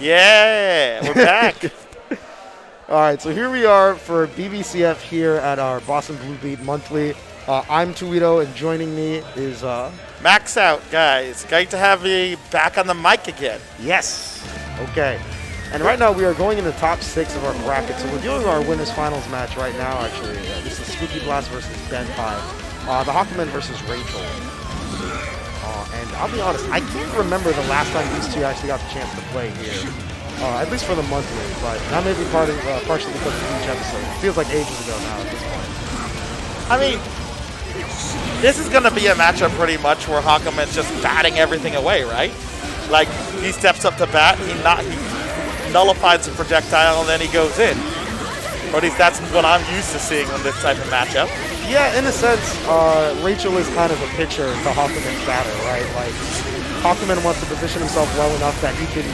Yeah, we're back. All right, so here we are for BBCF here at our Boston Blue Beat monthly. I'm Tuito, and joining me is Max out, guys. Great to have you back on the mic again. Yes. Okay. And right now we are going in the top 6 of our bracket. So we're doing our winners finals match right now. Actually, this is Spookyblast versus Benpai. The Hawkman versus Rachel. And I'll be honest, I can't remember the last time these two actually got the chance to play here. At least for the monthly, but that may be partially because of each episode. It feels like ages ago now at this point. I mean, this is going to be a matchup pretty much where Hawkman's just batting everything away, right? Like, he steps up to bat, he nullifies the projectile, and then he goes in. Or at least that's what I'm used to seeing on this type of matchup. Yeah, in a sense, Rachel is kind of a pitcher to Hawkman's batter, right? Like, Hawkman wants to position himself well enough that he can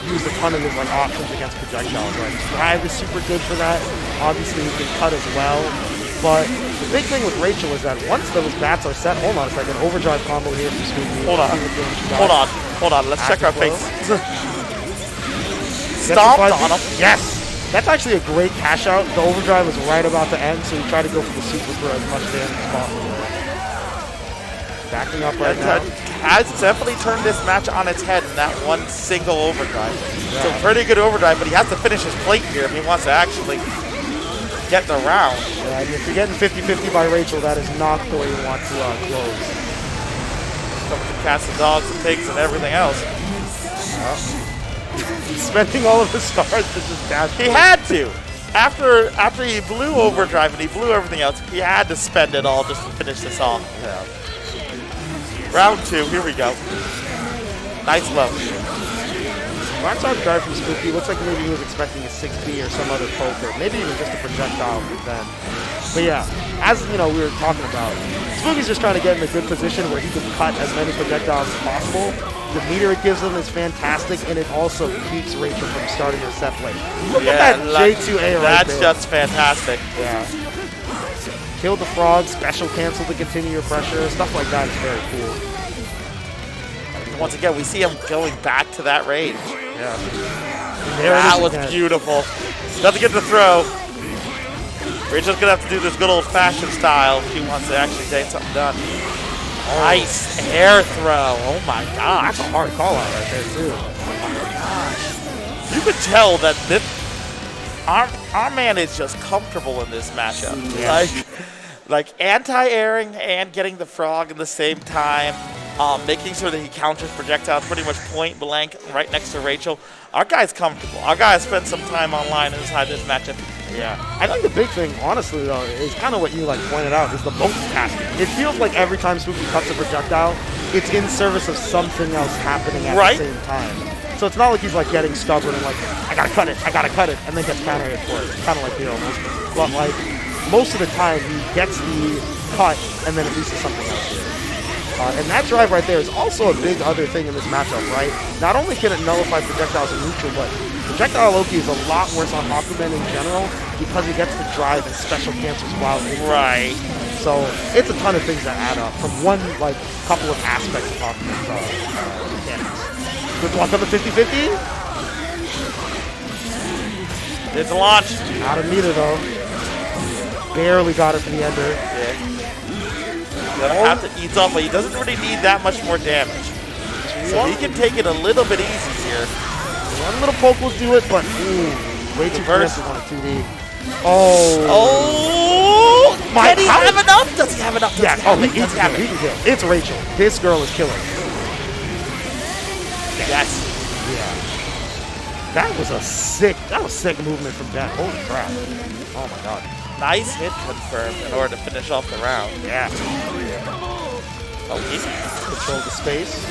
use a ton of his options against projectiles, right? Drive is super good for that. Obviously, he can cut as well. But the big thing with Rachel is that once those bats are set, hold on a second, overdrive combo here from Spooky. Hold on, let's check our face. Stomped on him. Yes! That's actually a great cash out. The overdrive was right about to end, so he tried to go for the super for as much damage as possible. Backing up right now. Has definitely turned this match on its head in that one single overdrive. Yeah. So pretty good overdrive, but he has to finish his plate here if he wants to actually get the round. Yeah, if you're getting 50-50 by Rachel, that is not the way you want to close. Coming to cats and dogs and pigs and everything else. He's spending all of his stars to just dash. He had to. After he blew overdrive and he blew everything else, he had to spend it all just to finish this off. Yeah. Round 2, here we go. Nice low. Last time drive from Spooky, looks like maybe he was expecting a 6B or some other poker. Maybe even just a projectile then. But yeah, as we were talking about, Spooky's just trying to get in a good position where he can cut as many projectiles as possible. The meter it gives him is fantastic, and it also keeps Rachel from starting her set play. Look at that J2A right there. That's just fantastic. Yeah. Kill the frog, special cancel to continue your pressure, stuff like that is very cool. Once again, we see him going back to that range. Yeah. That was beautiful. Doesn't get the throw. Rachel's going to have to do this good old-fashioned style if she wants to actually get something done. Oh. Nice air throw. Oh, my gosh. That's a hard call-out right there, too. Oh, my gosh. You could tell that our man is just comfortable in this matchup. Yeah. Like anti-airing and getting the frog at the same time. Making sure that he counters projectiles pretty much point blank right next to Rachel. Our guy's comfortable. Our guy spent some time online inside this matchup. Yeah. I think the big thing, honestly, though, is kind of what you pointed out, is the multitasking. It feels like every time Spooky cuts a projectile, it's in service of something else happening at the same time. So it's not like he's getting stubborn and I gotta cut it, and then gets counter hit for it. Kind of like the almost. But most of the time, he gets the cut and then it leads to something else here. And that drive right there is also a big other thing in this matchup, right? Not only can it nullify projectiles in neutral, but projectile Loki is a lot worse on Hawkman in general because he gets the drive and special cancels while in. Right. So it's a ton of things that add up from one couple of aspects of Hawkman's mechanics. Good block on the 50-50. It's a launch. Out of meter though. Barely got it for the ender. Yeah. Gonna have to ease off, but he doesn't really need that much more damage. So he can take it a little bit easy here. One little poke will do it, but way too aggressive on a 2D. Oh! Can he have enough? Does he have enough? Yeah, he can kill. It's Rachel. This girl is killing. Yes. Yeah. That was sick movement from Ben. Holy crap. Oh my god. Nice hit confirmed in order to finish off the round. Yeah. Oh, he controlled the space.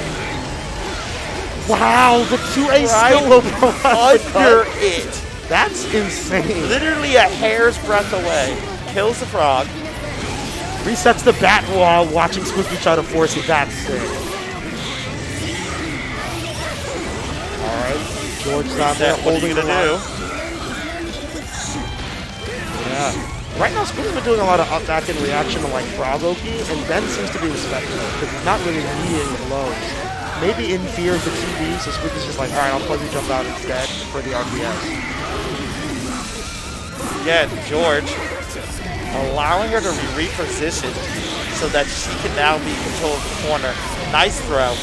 Wow, the 2A skill over under it. That's insane. Literally a hair's breadth away. Kills the frog. Resets the bat while watching Spooky try to force it. That's sick. Alright, George's not there holding the line. Yeah. Right now, Spooky's been doing a lot of up back in reaction to Frog Oki, and Ben seems to be respecting it because he's not really leading with lows. maybe in fear of the TV, so Spooky's just like, alright, I'll plug you jump out instead for the RPS. Again, George allowing her to reposition so that she can now be in control of the corner. Nice throw.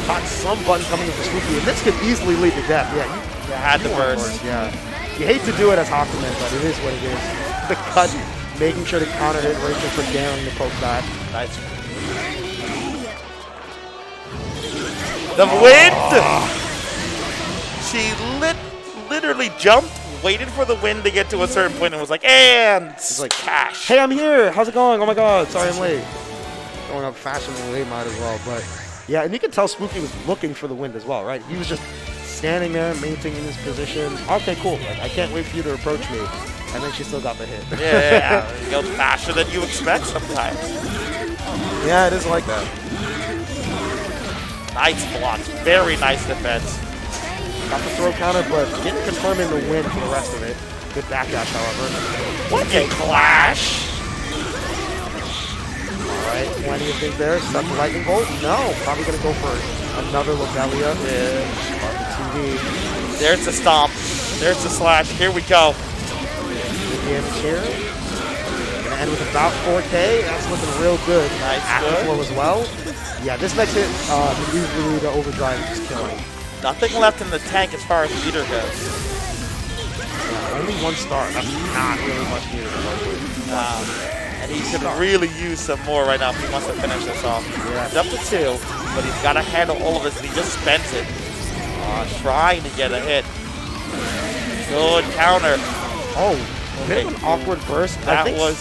Got some button coming in for Spooky, and this could easily lead to death. Yeah, you had to burst. Yeah. You hate to do it as Hakumen, but it is what it is. The cut, making sure to counter hit Rachel for daring to poke back. Nice. The wind! She literally jumped, waited for the wind to get to a certain point, and was like, and it's like, cash. Hey, I'm here. How's it going? Oh my god, sorry I'm late. Going up faster than late might as well, but yeah, and you can tell Spooky was looking for the wind as well, right? He was just standing there, maintaining his position. Okay, cool. Like, I can't wait for you to approach me. And then she still got the hit. Yeah, it goes faster than you expect sometimes. Yeah, it is like that. Nice blocks. Very nice defense. Got the throw counter, but didn't confirm in the win for the rest of it. Good backdash, however. What a clash! Alright, plenty of things there. Stuck the lightning bolt? No. Probably going to go for another Lobelia. Yeah. TV. There's the stomp. There's the slash. Here we go. Good damage here. Gonna end with about 4K. That's looking real good. Nice. Afterflow as well. Yeah, this next hit can easily lead to overdrive and just killing. Nothing left in the tank as far as meter goes. Yeah, only 1 star. That's not really much meter to work with. And he could really use some more right now if he wants to finish this off. Yeah. He's up to 2, but he's got to handle all of this, and he just spends it. Trying to get a hit. Good counter. Oh, bit of an awkward burst. That was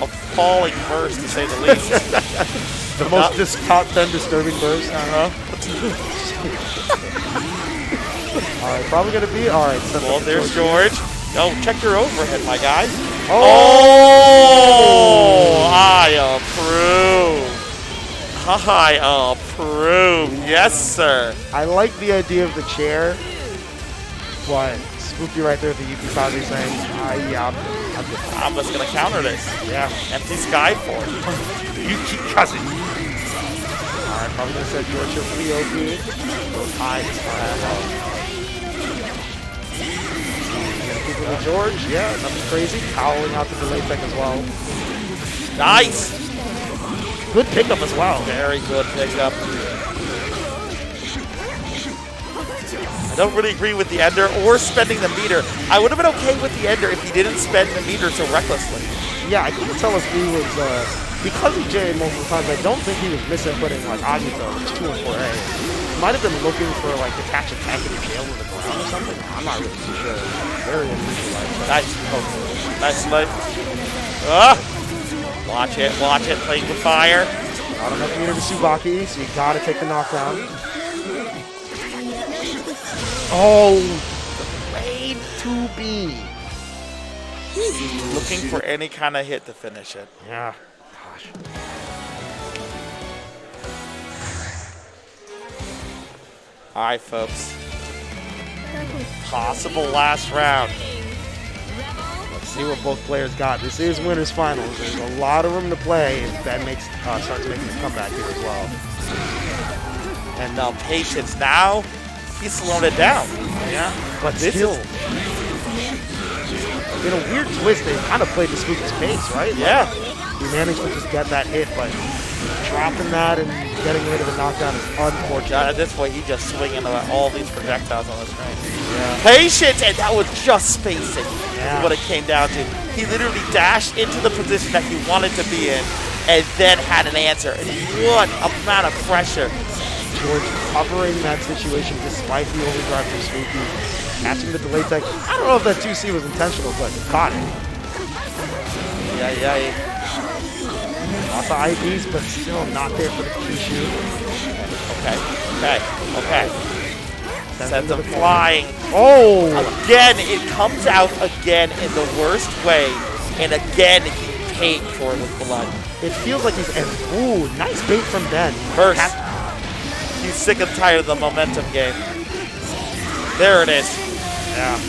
a falling burst, to say the least. The most top 10 disturbing burst. Alright, probably going to be. Alright, well, there's George. Oh, check your overhead, my guy. Oh! I approve. I approve. Yes, sir. I like the idea of the chair, but Spooky right there at the UP5 saying, yeah, I'm just going to counter this. Yeah. Empty sky for it. You keep cussing. Alright, probably going to set George here for the OP. Goes high this time. Keep it with George. Yeah, nothing crazy. Toweling out the delay tech as well. Nice. Good pickup as well. Very good pickup. I don't really agree with the ender or spending the meter. I would have been okay with the ender if he didn't spend the meter so recklessly. Yeah, I couldn't tell if he was, because he J multiple times, I don't think he was misinputting like Agito, which 2 and 4A. He might have been looking for like to catch a tank and jail with the ground or something. I'm not really too sure. Very unusual. Nice. Nice light. Watch it, playing with fire. Not enough meter to Tsubaki, so you gotta take the knockdown. Oh, grade 2B. Looking for any kind of hit to finish it. Yeah, gosh. All right, folks. Possible last round. See what both players got. This is winners finals. There's a lot of room to play if Ben starts making a comeback here as well. And now Patience now, he's slowing it down. Yeah, but still. In a weird twist, they kind of played the Spooky's pace, right? Yeah. He managed to just get that hit, but dropping that and getting rid of the knockdown is unfortunate. At this point, he's just swinging all these projectiles on the screen. Yeah. Patience, and that was just spacing. Yeah. What it came down to. He literally dashed into the position that he wanted to be in and then had an answer. And what amount of pressure. George covering that situation despite the overdrive from Spooky. Catching the delay tech. I don't know if that 2C was intentional, but he caught it. Yeah. Lots of IDs, but still not there for the Kishu. Okay. Sends him flying. Oh! Again, it comes out again in the worst way. And again, he paid for it with blood. It feels like he's... Ooh, nice bait from Ben. First, he's sick and tired of the momentum game. There it is. Yeah.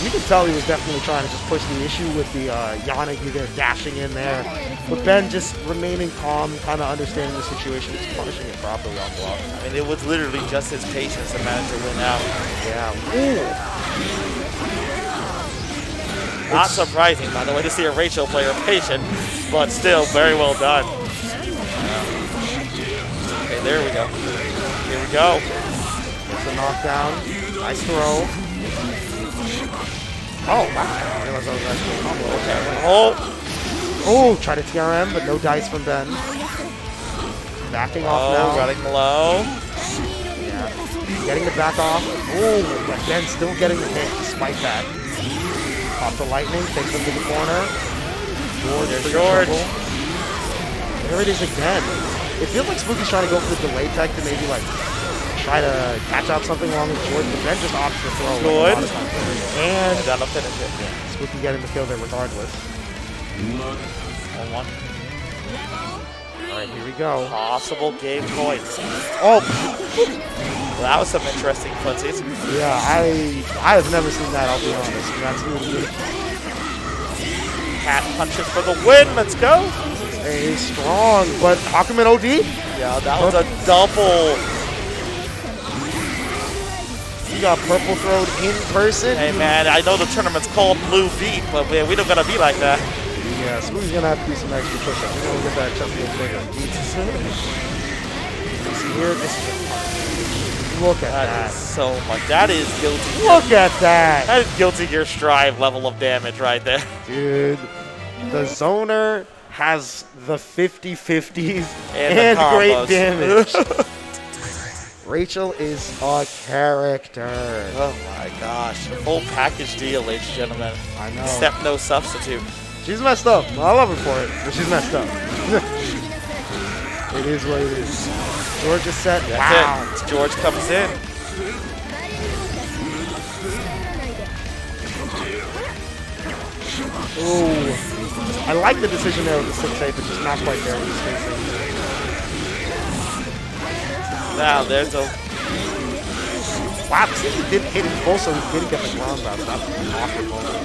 You can tell he was definitely trying to just push the issue with the Yanagi there dashing in there. But Ben just remaining calm, kind of understanding the situation, just punishing it properly on block. I mean, it was literally just his patience that managed to win out. Yeah. Ooh. Not surprising, by the way, to see a Rachel player patient, but still very well done. Okay, there we go. Here we go. It's a knockdown. Nice throw. Oh, wow. I didn't realize that was actually a combo. Okay. Oh, try to TRM, but no dice from Ben. Backing off now. Running low. Yeah. Getting the back off. Oh, but Ben still getting the hit despite that. Off the lightning, takes him to the corner. George. There it is again. It feels like Spooky's trying to go for the delay tech to maybe like try to catch out something along with George, but Ben just opts to throw. Good. And That'll finish it. Spooky getting the kill there regardless. 1-1. Alright, here we go. Possible game point. Oh! Well, that was some interesting footsies. Yeah, I have never seen that, I'll be honest. That's new to me. Cat punches for the win. Let's go. Hey, strong, but Hakumen OD? Yeah, that was a double. You got purple throwed in person? Hey, man, I know the tournament's called Blue Beat, but man, we don't gotta be like that. Yeah, Spooky's gonna have to do some extra push-ups. We're gonna get that chest a little bigger. See here, this is look at that. That is so much. That is guilty. Look at that. That is guilty gear strive level of damage right there. Dude, the zoner has the 50-50s And the great combos. damage. Rachel is a character. Oh my gosh. The full package deal, ladies and gentlemen. I know. Except no substitute. She's messed up. I love her for it, but she's messed up. It is what it is. George is set. That's Wow. it. George comes in. Ooh. I like the decision there with the 6-8, but just not quite there with the spacing. Now there's a Wow, he did hit him full, so he didn't get the ground bounce. That's awkward moment.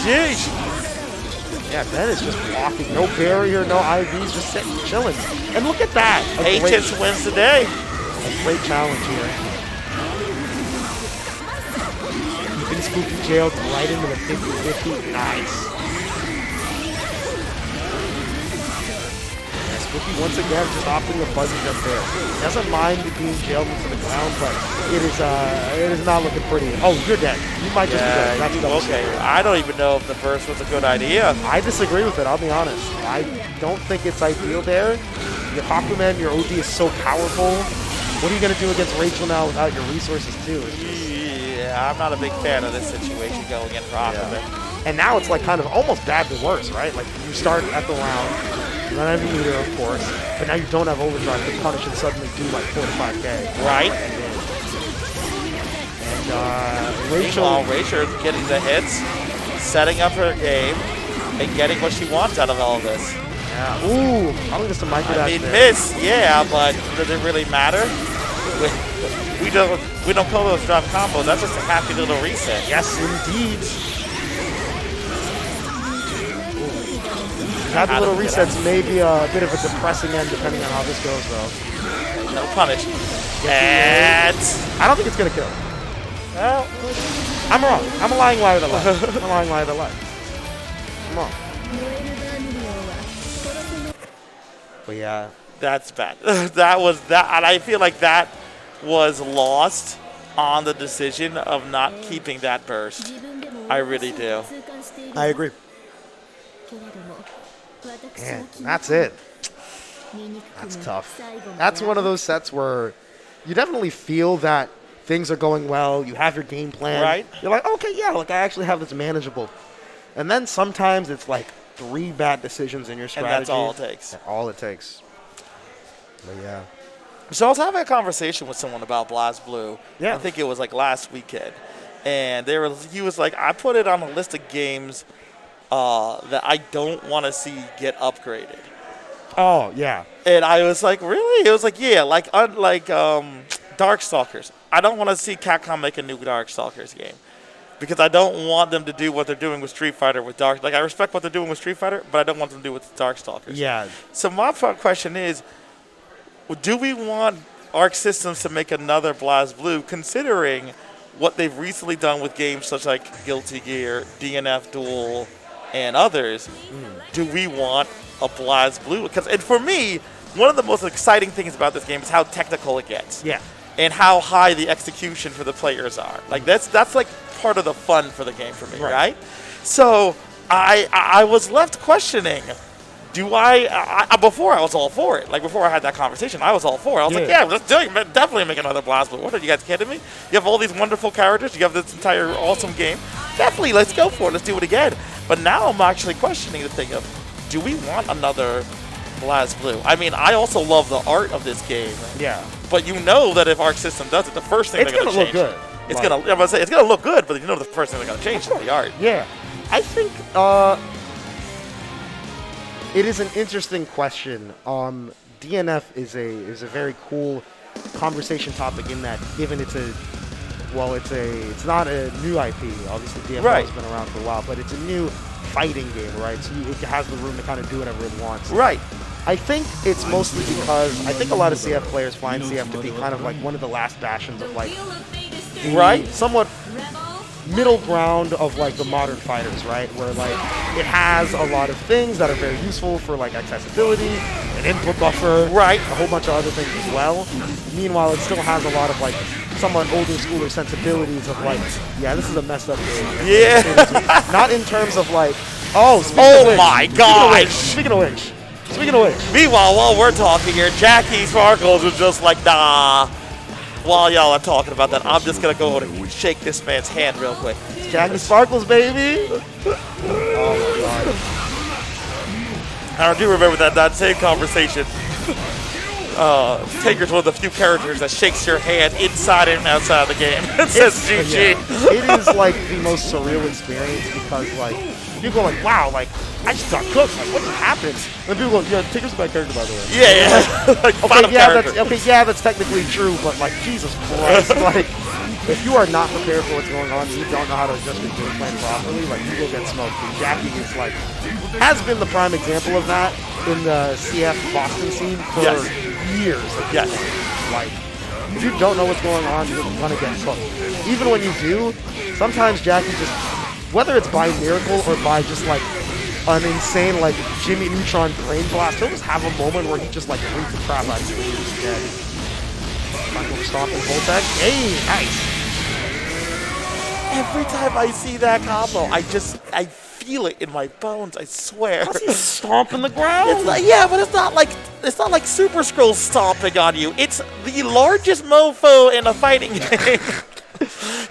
jeez. Yeah, Ben is just blocking. No barrier, no IVs, just sitting, chilling. And look at that. Patience wins the day. A great challenge here. Keeping Spooky jailed right into the 50-50. Nice. Yeah, Spooky once again just opting a buzzy jump there. Doesn't mind being jailed into the ground, but it is not looking pretty. Oh, you're dead. You might just be dead. That's double Okay. save. I don't even know if the burst was a good idea. I disagree with it, I'll be honest. I don't think it's ideal there. Your Hakumen, your OD is so powerful. What are you going to do against Rachel now without your resources, too? Yeah, I'm not a big fan of this situation going in for Hakumen. And now it's like kind of almost bad to worse, right? Like you start at the round, you don't have your meter, of course, but now you don't have overdrive to punish and suddenly do like 4 to 5K. Right. And Rachel... Meanwhile, Rachel's getting the hits, setting up her game, and getting what she wants out of all of this. Yeah. Ooh, probably just a micro dash I mean, there. miss, yeah, but does it really matter? We don't call those drop combos. That's just a happy little reset. Yes, indeed. Happy little resets may be a bit of a depressing end depending on how this goes, though. No punish. And I don't think it's going to kill. well, I'm wrong. I'm a lying liar that lies. I'm a lying liar that lies. I'm wrong. But yeah. that's bad. That was that, and I feel like that was lost on the decision of not keeping that burst. I really do. I agree. Man, that's it. That's tough. That's one of those sets where you definitely feel that things are going well. You have your game plan. Right. You're like, okay, yeah, like I actually have this manageable. And then sometimes it's like 3 bad decisions in your strategy. And that's all it takes. That's all it takes. But yeah. So I was having a conversation with someone about BlazBlue. Yeah. I think it was like last weekend. And he was like, I put it on a list of games that I don't want to see get upgraded. Oh, yeah. And I was like, really? It was like, yeah, like unlike Darkstalkers. I don't want to see Capcom make a new Darkstalkers game. Because I don't want them to do what they're doing with Street Fighter with Dark. Like, I respect what they're doing with Street Fighter, but I don't want them to do with Darkstalkers. Yeah. So my question is, do we want Arc Systems to make another BlazBlue, considering what they've recently done with games such like Guilty Gear, DNF Duel, and others? Do we want a BlazBlue? And for me, one of the most exciting things about this game is how technical it gets. Yeah. And how high the execution for the players are. Like that's like part of the fun for the game for me, right? So I was left questioning, do I before I was all for it. Like before I had that conversation, I was all for it. I was like, yeah, let's do it. Definitely make another BlazBlue. What are you guys kidding me? You have all these wonderful characters. You have this entire awesome game. Definitely, let's go for it. Let's do it again. But now I'm actually questioning the thing of, do we want another BlazBlue? I mean, I also love the art of this game. Yeah. But you know that if Arc System does it, the first thing they're going to change. It's going to look good. It's going to. I'm going to say it's going to look good, but you know the first thing they're going to change is the art. Yeah, I think it is an interesting question. DNF is a very cool conversation topic in that, given it's not a new IP. Obviously, DNF has been around for a while, but it's a new fighting game, right? So it has the room to kind of do whatever it wants. Right. I think it's mostly because I think a lot of CF players find CF to be kind of like one of the last bastions of like somewhat middle ground of like the modern fighters, right? Where like it has a lot of things that are very useful for like accessibility, an input buffer, a whole bunch of other things as well. Meanwhile, it still has a lot of like somewhat older schooler sensibilities of like, yeah, this is a messed up game. Yeah. Not in terms of like, my gosh. Speaking of which. Meanwhile, while we're talking here, JackieSparkles is just like, nah. While y'all are talking about that, I'm just going to go and shake this man's hand real quick. JackieSparkles, baby. Oh, my God. I do remember that same conversation. Taker's one of the few characters that shakes your hand inside and outside of the game. It says GG. Yeah. It is like the most surreal experience because like you go like, wow, like I just got cooked. Like what just happened? And people go, yeah, Taker's a bad character by the way. Yeah. Like, that's technically true, but like Jesus Christ, like if you are not prepared for what's going on, and you don't know how to adjust your game plan properly, like you will get smoked. And Jackie is like has been the prime example of that in the CF Boston scene for years. Yes. Like, if you don't know what's going on, you're gonna get cooked. Even when you do, sometimes Jackie just, whether it's by miracle or by just like an insane like Jimmy Neutron brain blast, he'll just have a moment where he just like beats the crap out of you and you're just dead. Stomping Voltec. Hey, nice. Every time I see that combo, I feel it in my bones, I swear. He's stomping the ground. It's like, yeah, but it's not like Super Skrull stomping on you. It's the largest mofo in a fighting game.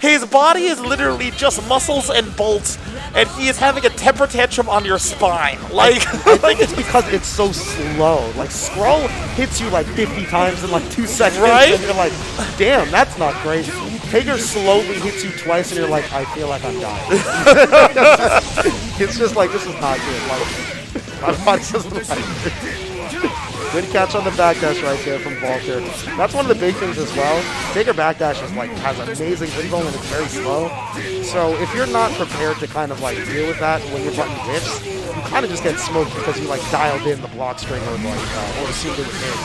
His body is literally just muscles and bolts, and he is having a temper tantrum on your spine. Like, I think it's because it's so slow. Like, Skrull hits you like 50 times in like 2 seconds, and you're like, damn, that's not great. Taker slowly hits you twice, and you're like, I feel like I'm dying. It's just like, this is not good. Like, my body doesn't like it. Good catch on the backdash right there from Valtr. That's one of the big things as well. Taker backdash is like has amazing info and it's very slow. So if you're not prepared to kind of like deal with that when your button hits, you kind of just get smoked because you like dialed in the block string or like or assumed it was hit.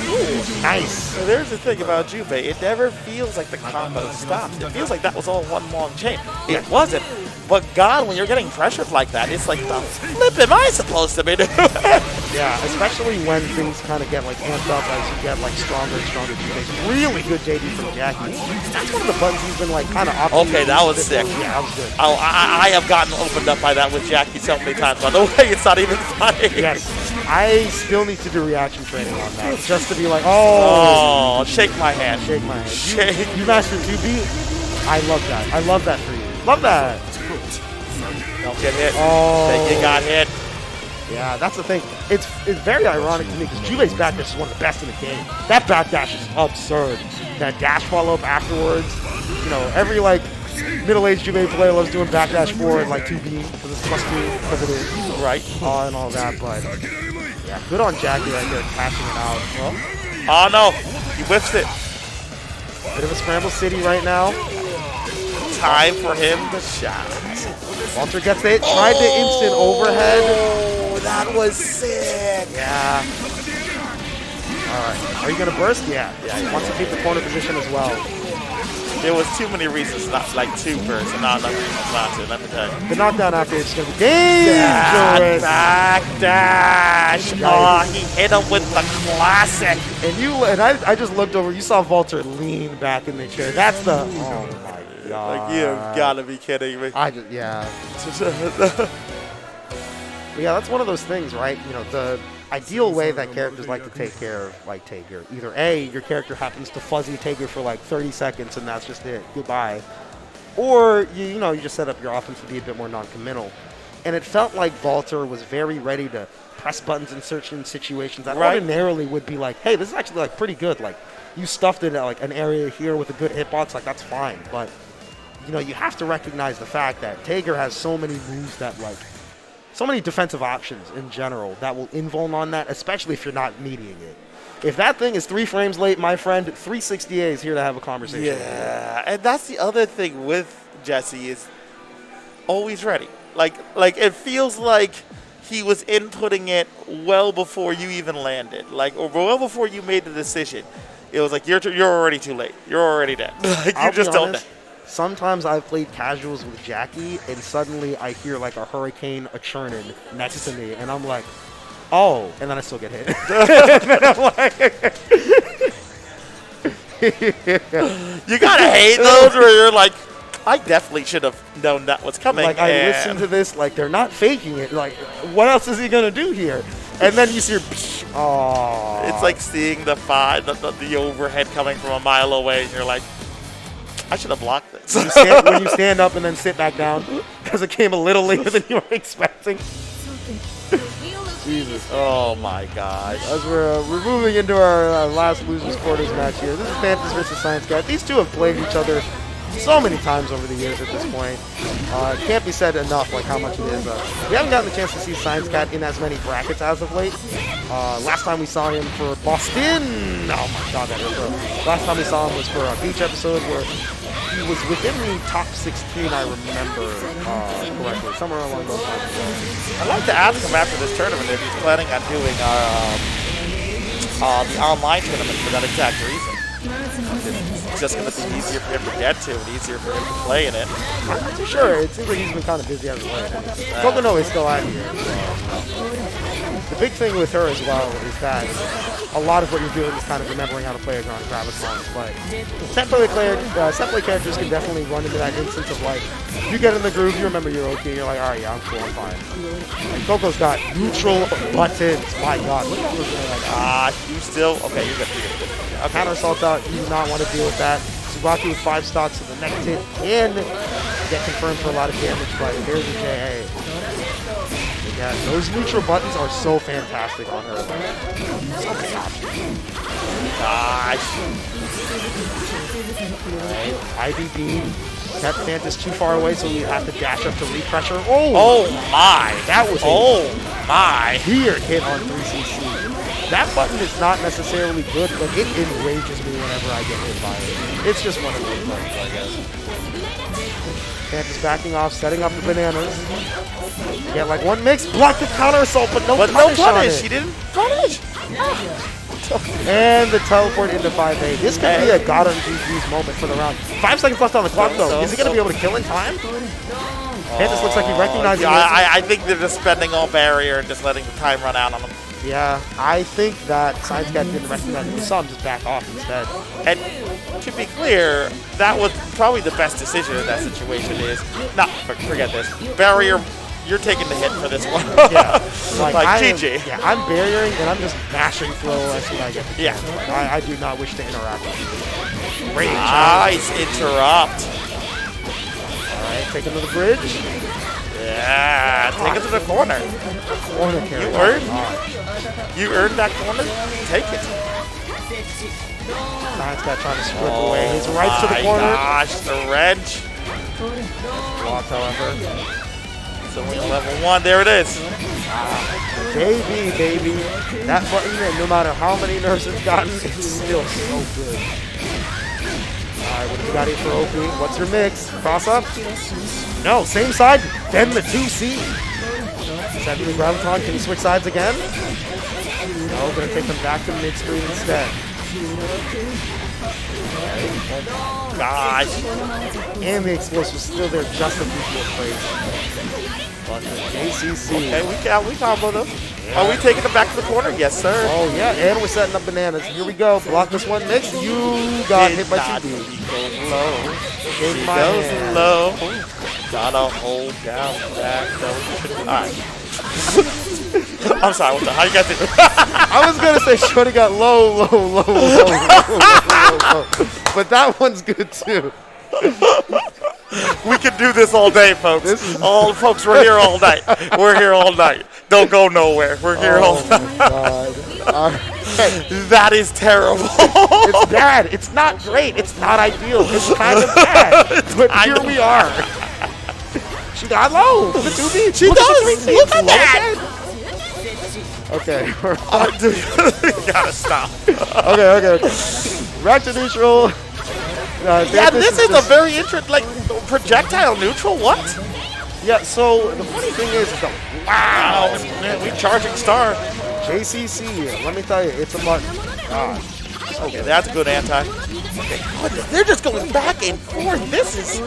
Ooh, nice. So there's the thing about Jubei. It never feels like the combo stops. It feels like that was all one long chain. It wasn't. But God, when you're getting pressured like that, it's like, the flip am I supposed to be doing? Yeah, especially when things kind of get like amped up as you get like stronger and stronger Jubei. Really good JD from Jackie. That's one of the buttons he's been like kind of optimizing. Okay, that was sick. Yeah, that was good. I have gotten opened up by that with Jackie so many times. By the way, it's not even funny. Yes. I still need to do reaction training on that. Just to be like, oh, shake my hand. Shake my hand. You mastered 2B? I love that. I love that for you. Love that. Don't get hit. Oh. You got hit. Yeah, that's the thing. It's very ironic to me because Jubei's backdash is one of the best in the game. That backdash is absurd. That dash follow-up afterwards. You know, every like middle-aged Jubei player loves doing backdash forward like 2B because it's plus 2 because it is. Right. And all that, but yeah, good on Jackie right there catching it out. Oh no, he whiffs it. Bit of a scramble city right now. Time for him to shot. Valtr gets it. Tried the instant overhead. Oh, that was sick. Yeah. All right. Are you going to burst? Yeah. Yeah. He wants to keep the corner position as well. There was too many reasons, not like 2 bursts, and not enough reasons not to, let me tell you. The knockdown after is going to be dangerous. Back dash. Oh, he hit him with the classic. And I just looked over. You saw Valtr lean back in the chair. That's the. Oh my god. Like, you've got to be kidding me. Yeah. But yeah, that's one of those things, right? You know, the ideal way that characters like to take care of, like, Tager. Either A, your character happens to fuzzy Tager for like 30 seconds and that's just it. Goodbye. Or, you know, you just set up your offense to be a bit more non-committal. And it felt like Valtr was very ready to press buttons in certain situations that ordinarily would be like, hey, this is actually like pretty good. Like, you stuffed it at like an area here with a good hitbox, like that's fine. But, you know, you have to recognize the fact that Tager has so many moves that like, so many defensive options in general that will invuln on that, especially if you're not meeting it. If that thing is 3 frames late, my friend, 360A is here to have a conversation. Yeah, and that's the other thing with Jesse is always ready. Like it feels like he was inputting it well before you even landed, like or well before you made the decision. It was like you're already too late. You're already dead. Like you just don't know. Sometimes I've played casuals with Jackie, and suddenly I hear like a hurricane, a churning next to me, and I'm like, oh, and then I still get hit. And then I'm like, you gotta hate those where you're like, I definitely should have known that was coming. Like I listen to this, like they're not faking it. Like, what else is he gonna do here? And then you see, oh, it's like seeing the overhead coming from a mile away, and you're like, I should have blocked this. When you stand up and then sit back down because it came a little later than you were expecting. Jesus. Oh my gosh. As we're moving into our last losers quarters match here. This is Thantis versus ScienceCat. These two have played each other so many times over the years at this point. It can't be said enough like how much it is. We haven't gotten the chance to see ScienceCat in as many brackets as of late. Last time we saw him for Boston. Oh my god, that hurt. Last time we saw him was for a beach episode where he was within the top 16, I remember correctly, somewhere along those lines. I'd like to ask him after this tournament if he's planning on doing the online tournament for that exact reason. It's just going to be easier for him to get to and easier for him to play in it. I'm not too sure. It seems like he's been kind of busy as of late. Kokono is still out here. The big thing with her as well is that a lot of what you're doing is kind of remembering how to play around Graviton. But set play characters can definitely run into that instance of like, you get in the groove, you remember you're okay, you're like, alright, yeah, I'm cool, I'm fine. And Coco's got neutral buttons. My god, look at that. You still, okay, you're good. A counter assault out, you do not want to deal with that. Tsubaki with 5 stocks to the next hit can get confirmed for a lot of damage, but here's a JA. Yeah, those neutral buttons are so fantastic on her. So many options. Nice. Right, IBB. Kept Thantis too far away, so we have to dash up to repressure. Oh my. That was my. Weird hit on 3CC. That button is not necessarily good, but it enrages me whenever I get hit by it. It's just one of those buttons, I guess. Thantis backing off, setting up the bananas. You get like one mix, block the counter assault, but no punish. She didn't punish. And the teleport into 5A. This could be a God on GG's moment for the round. 5 seconds left on the clock, though. Is he going to be able to kill in time? Thantis looks like he recognizes it. I think they're just spending all barrier and just letting the time run out on them. Yeah, I think that ScienceCat didn't recognize it. We saw him just back off instead. And to be clear, that was probably the best decision in that situation is, forget this, barrier, you're taking the hit for this one. Yeah. Like GG. Yeah, I'm barriering and I'm just mashing throw as soon as I get the chance. Yeah. Like, I do not wish to interact with you. Great nice interrupt. Alright, taking to the bridge. Yeah, take it to the corner. Corner carry. You earned that corner. Take it. ScienceCat trying to strip away his rights to the corner. Gosh, the wrench. Blocked, however. So we're level 1. There it is. Baby. That button, no matter how many nerfs it's gotten, it's still so good. Alright, what do you got here for OP? What's your mix? Cross up? No, same side. Then the 2C. Sending the Graviton. Can he switch sides again? No, gonna take them back to mid screen instead. Gosh. And the explosive is still there just to keep you afraid. But the ACC. Okay, we combo them. Yeah. Are we taking them back to the corner? Yes, sir. Oh, yeah, and we're setting up bananas. Here we go. Block this one mix. You got hit by TD. Low. He goes low. Gotta hold down back. Alright. I'm sorry, how you got this? I was going to say Shorty got low. But that one's good, too. We can do this all day, folks. Folks, we're here all night. We're here all night. Don't go nowhere. We're here all night. God. That is terrible. It's bad. It's not great. It's not ideal. It's kind of bad. But here we are. She got low. The 2B. She does. Look at that. Okay. You gotta stop. Okay. Back to neutral. Yeah, this is a very interesting, like, projectile neutral. What? Yeah, so the funny thing is, wow, man, we charging star. JCC, let me tell you, it's a button. Okay, that's a good anti. Okay. They're just going back and forth. This is,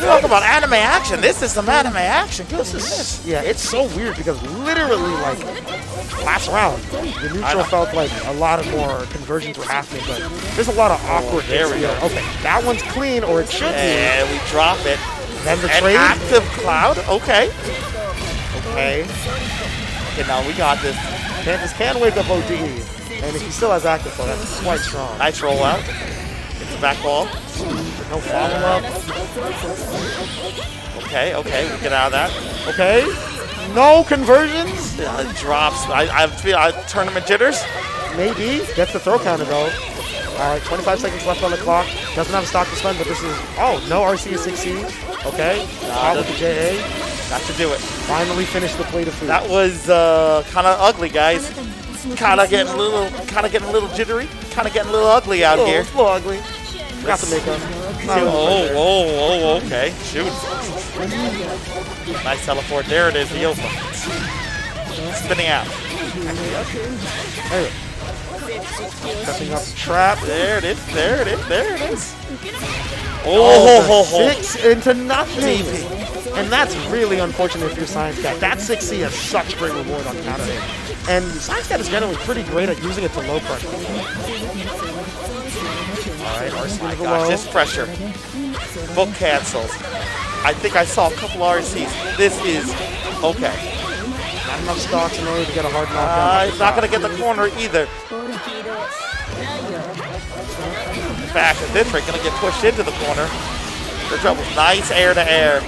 talk about anime action. This is some anime action. Yeah, it's so weird because literally, like, last round, the neutral felt like a lot of more conversions were happening, but there's a lot of awkward there we go. Okay, that one's clean, or it should be. And we drop it. Then the An trade. active cloud. Okay. Okay, now we got this. Thantis can wake up ODE, and if he still has active flow, that's quite strong. Nice roll out. It's the back wall. No follow-up. Okay, we get out of that. Okay. No conversions? It drops. I feel tournament jitters. Maybe. Gets the throw counter though. Alright, 25 seconds left on the clock. Doesn't have a stock to spend, but this is... Oh, no RC is 6C. Okay. Out with the JA. Got to do it. Finally finished the plate of food. That was kind of ugly, guys. Kind of getting a little jittery. Kind of getting a little ugly out here. It's a little ugly. Got the makeup. Oh, okay. Shoot. Nice teleport. There it is, the Yofa. Spinning out. Anyway. Stepping up the trap. There it is. Oh, 6 into nothing. And that's really unfortunate if you're ScienceCat. That 6C has such great reward on counter hit. And ScienceCat is generally pretty great at using it to low pressure. Alright, RC my gosh, this pressure. Book cancels. I think I saw a couple RCs. This is okay. Not enough stocks in order to get a hard knockdown. He's not going to get the corner either. In fact, at this rate, going to get pushed into the corner. The trouble. Nice air to air.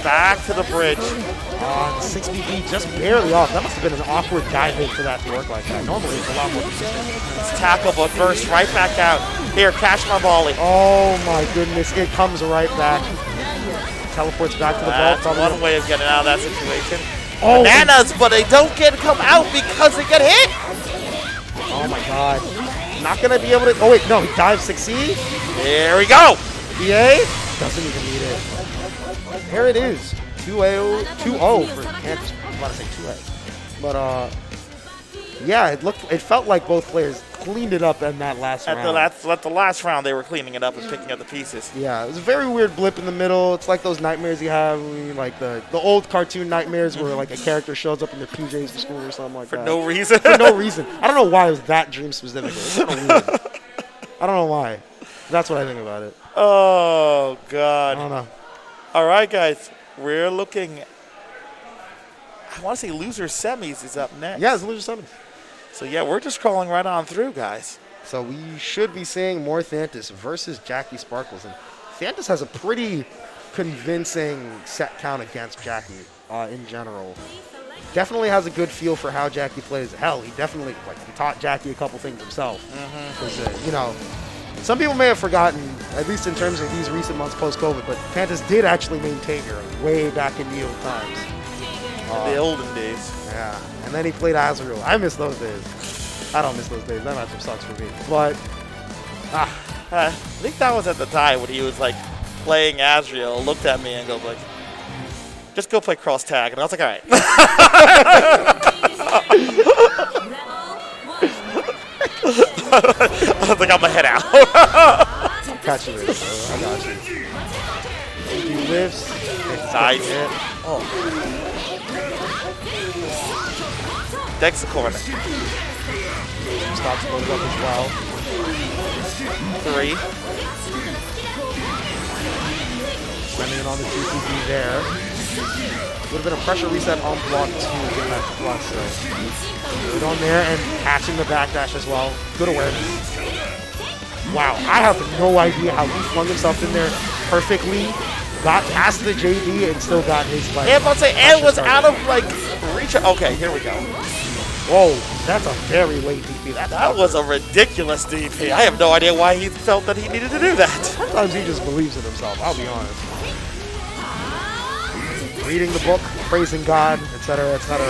Back to the bridge. 6BB just barely off. That must have been an awkward dive hit for that to work like that. Normally it's a lot more consistent. It's tackle, but burst right back out. Here, catch my volley. Oh my goodness, it comes right back. Teleports back to the vault. That's one way of getting out of that situation. Bananas, but they don't come out because they get hit. Oh my god. Not going to be able to... Oh wait, no, he dives 6C. There we go. BA doesn't even need it. Here it is. 2-0 for Thantis. I'm about to say 2A. But yeah, it felt like both players cleaned it up in that last round. At the last round, they were cleaning it up and picking up the pieces. Yeah, it was a very weird blip in the middle. It's like those nightmares you have, like the old cartoon nightmares where like a character shows up in their PJs for school or something like that. For no reason. For no reason. I don't know why it was that dream specifically. It's kind of weird. I don't know why. That's what I think about it. Oh, God. I don't know. All right, guys. We're looking... I want to say loser semis is up next. Yeah, it's loser semis. So, yeah, we're just crawling right on through, guys. So we should be seeing more Thantis versus JackieSparkles. And Thantis has a pretty convincing set count against Jackie in general. Definitely has a good feel for how Jackie plays. Hell, he definitely he taught Jackie a couple things himself. Because, you know, some people may have forgotten, at least in terms of these recent months post-COVID, but Thantis did actually maintain her way back in the old times. The olden days. Yeah. And then he played Azrael. I miss those days. I don't miss those days. That matchup sucks for me. But, I think that was at the time when he was like playing Asriel, looked at me and goes like, just go play cross tag. And I was like, all right. I was like, I'm gonna head out. Catch you later, bro. I got you. He lifts. Nice. Oh. Deck's the corner. Stops loaded up as well. 3. Spending it on the 2CB there. Would have been a pressure reset on block 2 to get that plus. So good on there and catching the backdash as well. Good awareness. Wow, I have no idea how he flung himself in there perfectly. Got past the JD and still got his like. Yeah, but it was out of like reach. Okay, here we go. Whoa, that's a very late DP. That was a ridiculous DP. I have no idea why he felt that he needed to do that. Sometimes he just believes in himself, I'll be honest. Reading the book, praising God, etc., etc.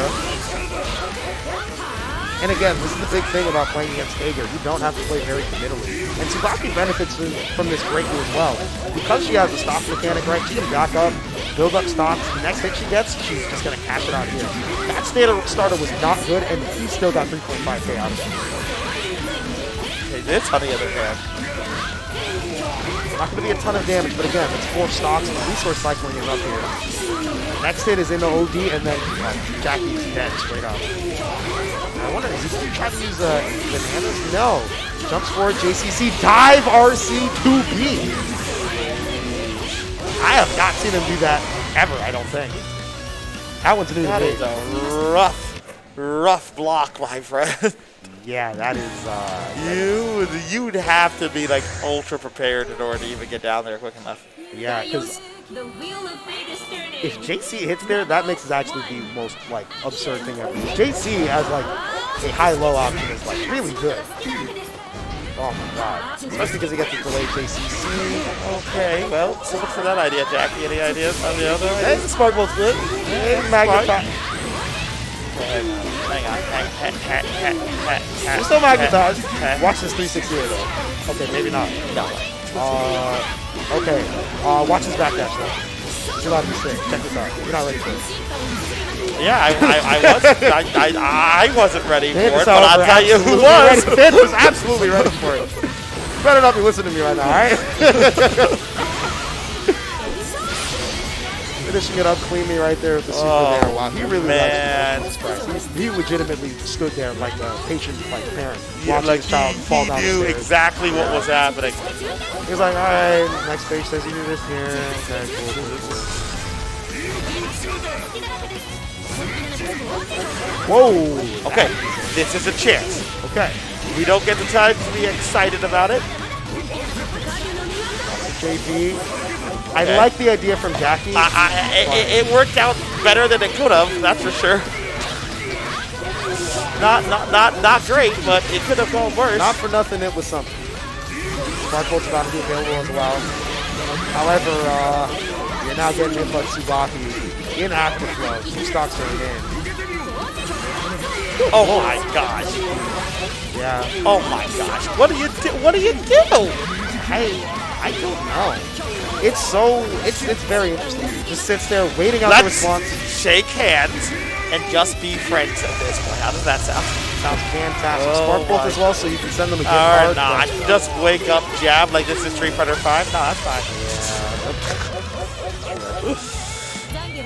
And again, this is the big thing about playing against Hager. You don't have to play very committally. And Tsubaki benefits from this greatly as well. Because she has the stock mechanic right, she can back up, build up stocks. The next hit she gets, she's just going to cash it out here. That starter was not good, and he still got 3.5k out of it. Okay, this, on the other hand. Not going to be a ton of damage, but again, it's 4 stocks, and the resource cycling is up here. Next hit is into OD, and then Jackie's dead straight up. I wonder, is he going to try to use bananas? No. Jumps forward, JCC, dive RC2B. I have not seen him do that ever, I don't think. That one's new to me. That is a rough block, my friend. Yeah, that is... You'd have to be like ultra prepared in order to even get down there quick enough. Yeah, because if JC hits there, that makes it actually the most like absurd thing ever. JC as like a high-low option is like really good. Oh my god. Especially because he gets to delay JCC. Okay, well, so much for that idea, Jackie. Any ideas on the other? Hey, the Sparkle's good. Hey, Magnetize. Hang on. We're still Magnetize. Watch this 360 though. Okay, maybe not. No. Okay. Watch his backdash though. You're allowed to be sick. Check this out. You're not ready for it. Yeah, I wasn't ready for it, but I'll tell you who was. Finn was absolutely ready for it. You better not be listening to me right now, alright? Finishing it up cleanly right there with the super there. Wow, he really he legitimately stood there like a patient, like parent, watching his child fall down the stairs. He knew exactly what was happening. He was like, alright, next page says you do this here. Okay, cool, do this. Whoa! Okay, this is a chance. Okay. We don't get the time to be excited about it. JP. I like the idea from Jackie. It worked out better than it could have, that's for sure. Not great, but it could have gone worse. Not for nothing, it was something. Sparkle's about to be available as well. However, you're now getting hit by Tsubaki in active flow. 2 stocks are in. Oh my gosh. Yeah. Oh my gosh. What do you do? What do you do? I don't know. It's very interesting. He just sits there waiting out the response. Shake hands and just be friends at this point. How does that sound? Sounds fantastic. Sparkbolt as well, so you can send them a gift card. Not just wake up, jab like this is Street Fighter 5. No, that's fine.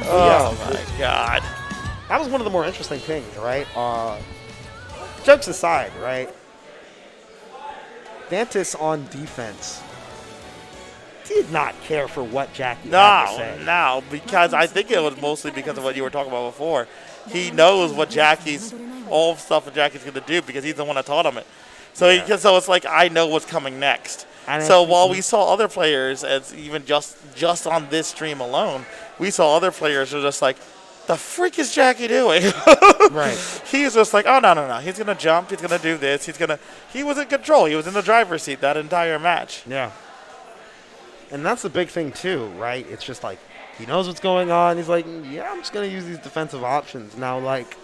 Yeah. Oh my god. That was one of the more interesting things, right? Jokes aside, right? Thantis on defense did not care for what Jackie had to say. No, because I think it was mostly because of what you were talking about before. He knows what all stuff that Jackie's going to do because he's the one that taught him it. So, so it's like, I know what's coming next. And so while we saw other players, as even just on this stream alone, we saw other players who are just like, the freak is Jackie doing? Right. He's just like, oh, no. He's going to jump. He's going to do this. He was in control. He was in the driver's seat that entire match. Yeah. And that's the big thing, too, right? It's just like, he knows what's going on. He's like, yeah, I'm just going to use these defensive options. Now, like,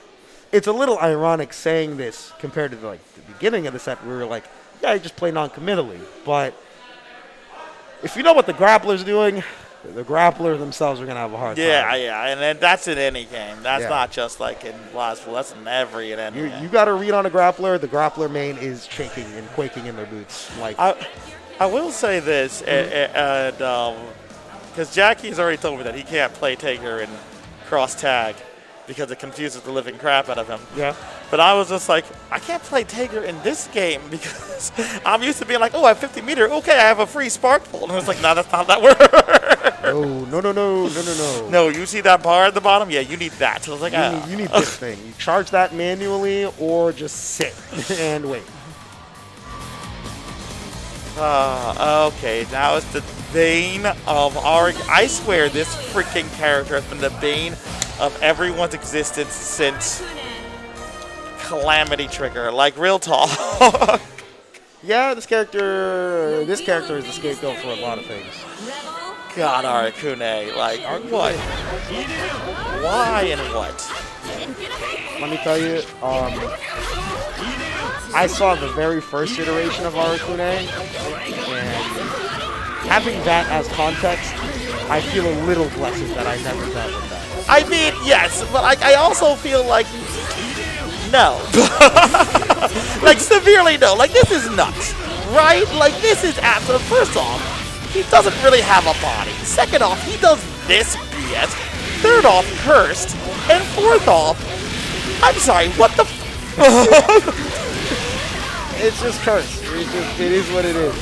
it's a little ironic saying this compared to, like, the beginning of the set where we were like, yeah, you just play non-committally. But if you know what the grappler's doing, the grappler themselves are going to have a hard time. Yeah, and then that's in any game. That's not just like in BlazBlue. That's in every and any game. You got to read on a grappler. The grappler main is shaking and quaking in their boots. Like I will say this, because Jackie's already told me that he can't play Taker in cross tag because it confuses the living crap out of him. Yeah. But I was just like, I can't play Taker in this game because I'm used to being like, oh, I have 50 meter. Okay, I have a free spark bolt. And I was like, no, that's not how that works. No, you see that bar at the bottom? Yeah, you need that. So I was like, you need this thing. You charge that manually or just sit and wait. Okay, now it's the bane of our... I swear this freaking character has been the bane of everyone's existence since Calamity Trigger. Like, real talk. Yeah, this character is the scapegoat for a lot of things. God, Arakune. Like, what? Why and what? Let me tell you, I saw the very first iteration of Arakune, and having that as context, I feel a little blessed that I never dealt with that. I mean, yes, but I also feel like, no. Like, severely no. Like, this is nuts, right? Like, this is absolute. First off, he doesn't really have a body. Second off, he does this BS. Third off, cursed. And fourth off, I'm sorry, what the It's just cursed. It is what it is.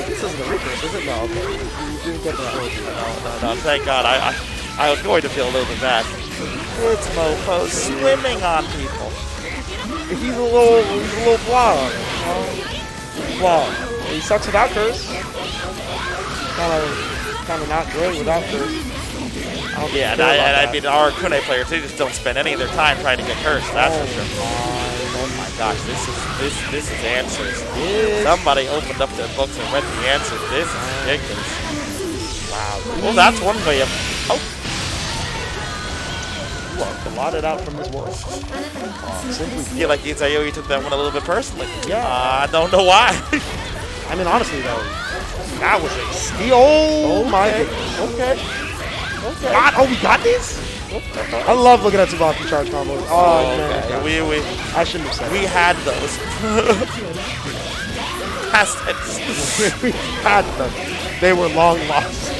This isn't a recurse, is it? No, okay. You didn't get that. No, thank God. I was going to feel a little bit bad. It's Mofo swimming on people. He's a little blah. Blah. He sucks without curse. Kind of not great without curse. Yeah, and I mean, our Kune players, they just don't spend any of their time trying to get cursed. That's for sure. Oh my gosh, this is answers. Somebody opened up their books and read the answers. This is ridiculous. Wow. Well, that's one way of. Oh. Look, blotted out from this world. Simply feel like Izayoi took that one a little bit personally. Yeah. I don't know why. I mean, honestly though, that was a steal. Oh my goodness. Okay. Oh, we got this? I love looking at Tsubaki charge combos. Oh, man. Okay. I shouldn't have said we had those. Past tense. We had them. They were long lost.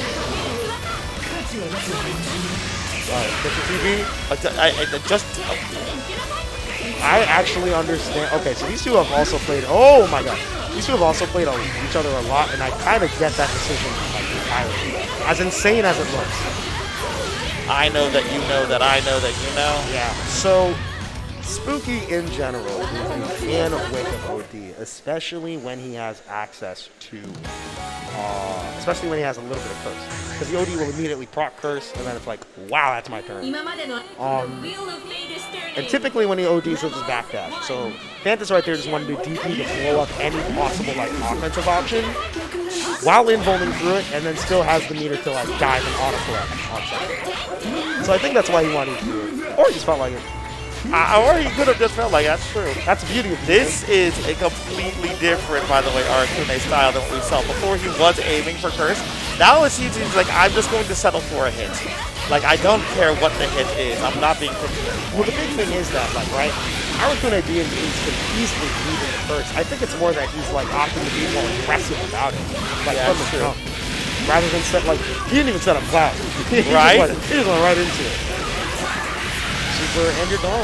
I actually understand. Okay, so these two have also played. Oh my god. These two have also played each other a lot, and I kind of get that decision like entirely. As insane as it looks. I know that you know that I know that you know. Yeah. So, Spooky in general is a fan of Wake Up OD, especially when he has access to, especially when he has a little bit of curse. Because the OD will immediately proc curse, and then it's like, wow, that's my turn. And typically when he ODs, he'll just backdash. So, Thantis right there just wanted to do DP to blow up any possible like offensive option, while involving through it, and then still has the meter to like dive and autocorrect on something. So I think that's why he wanted to do it. Or he just felt like it. Or he could have just felt like that's true. That's the beauty of this. Is a completely different, by the way, Arakune style than what we saw before. He was aiming for curse. Now it seems he's like, I'm just going to settle for a hit. Like, I don't care what the hit is. I'm not being picky. Well, the big thing is that, like, right, Arakune being can easily lead in the curse. I think it's more that he's like opting to be more aggressive about it. Like, yeah, from the jump. Rather than set, like, he didn't even set up cloud. Right? He just went right into it. Super, and you're gone.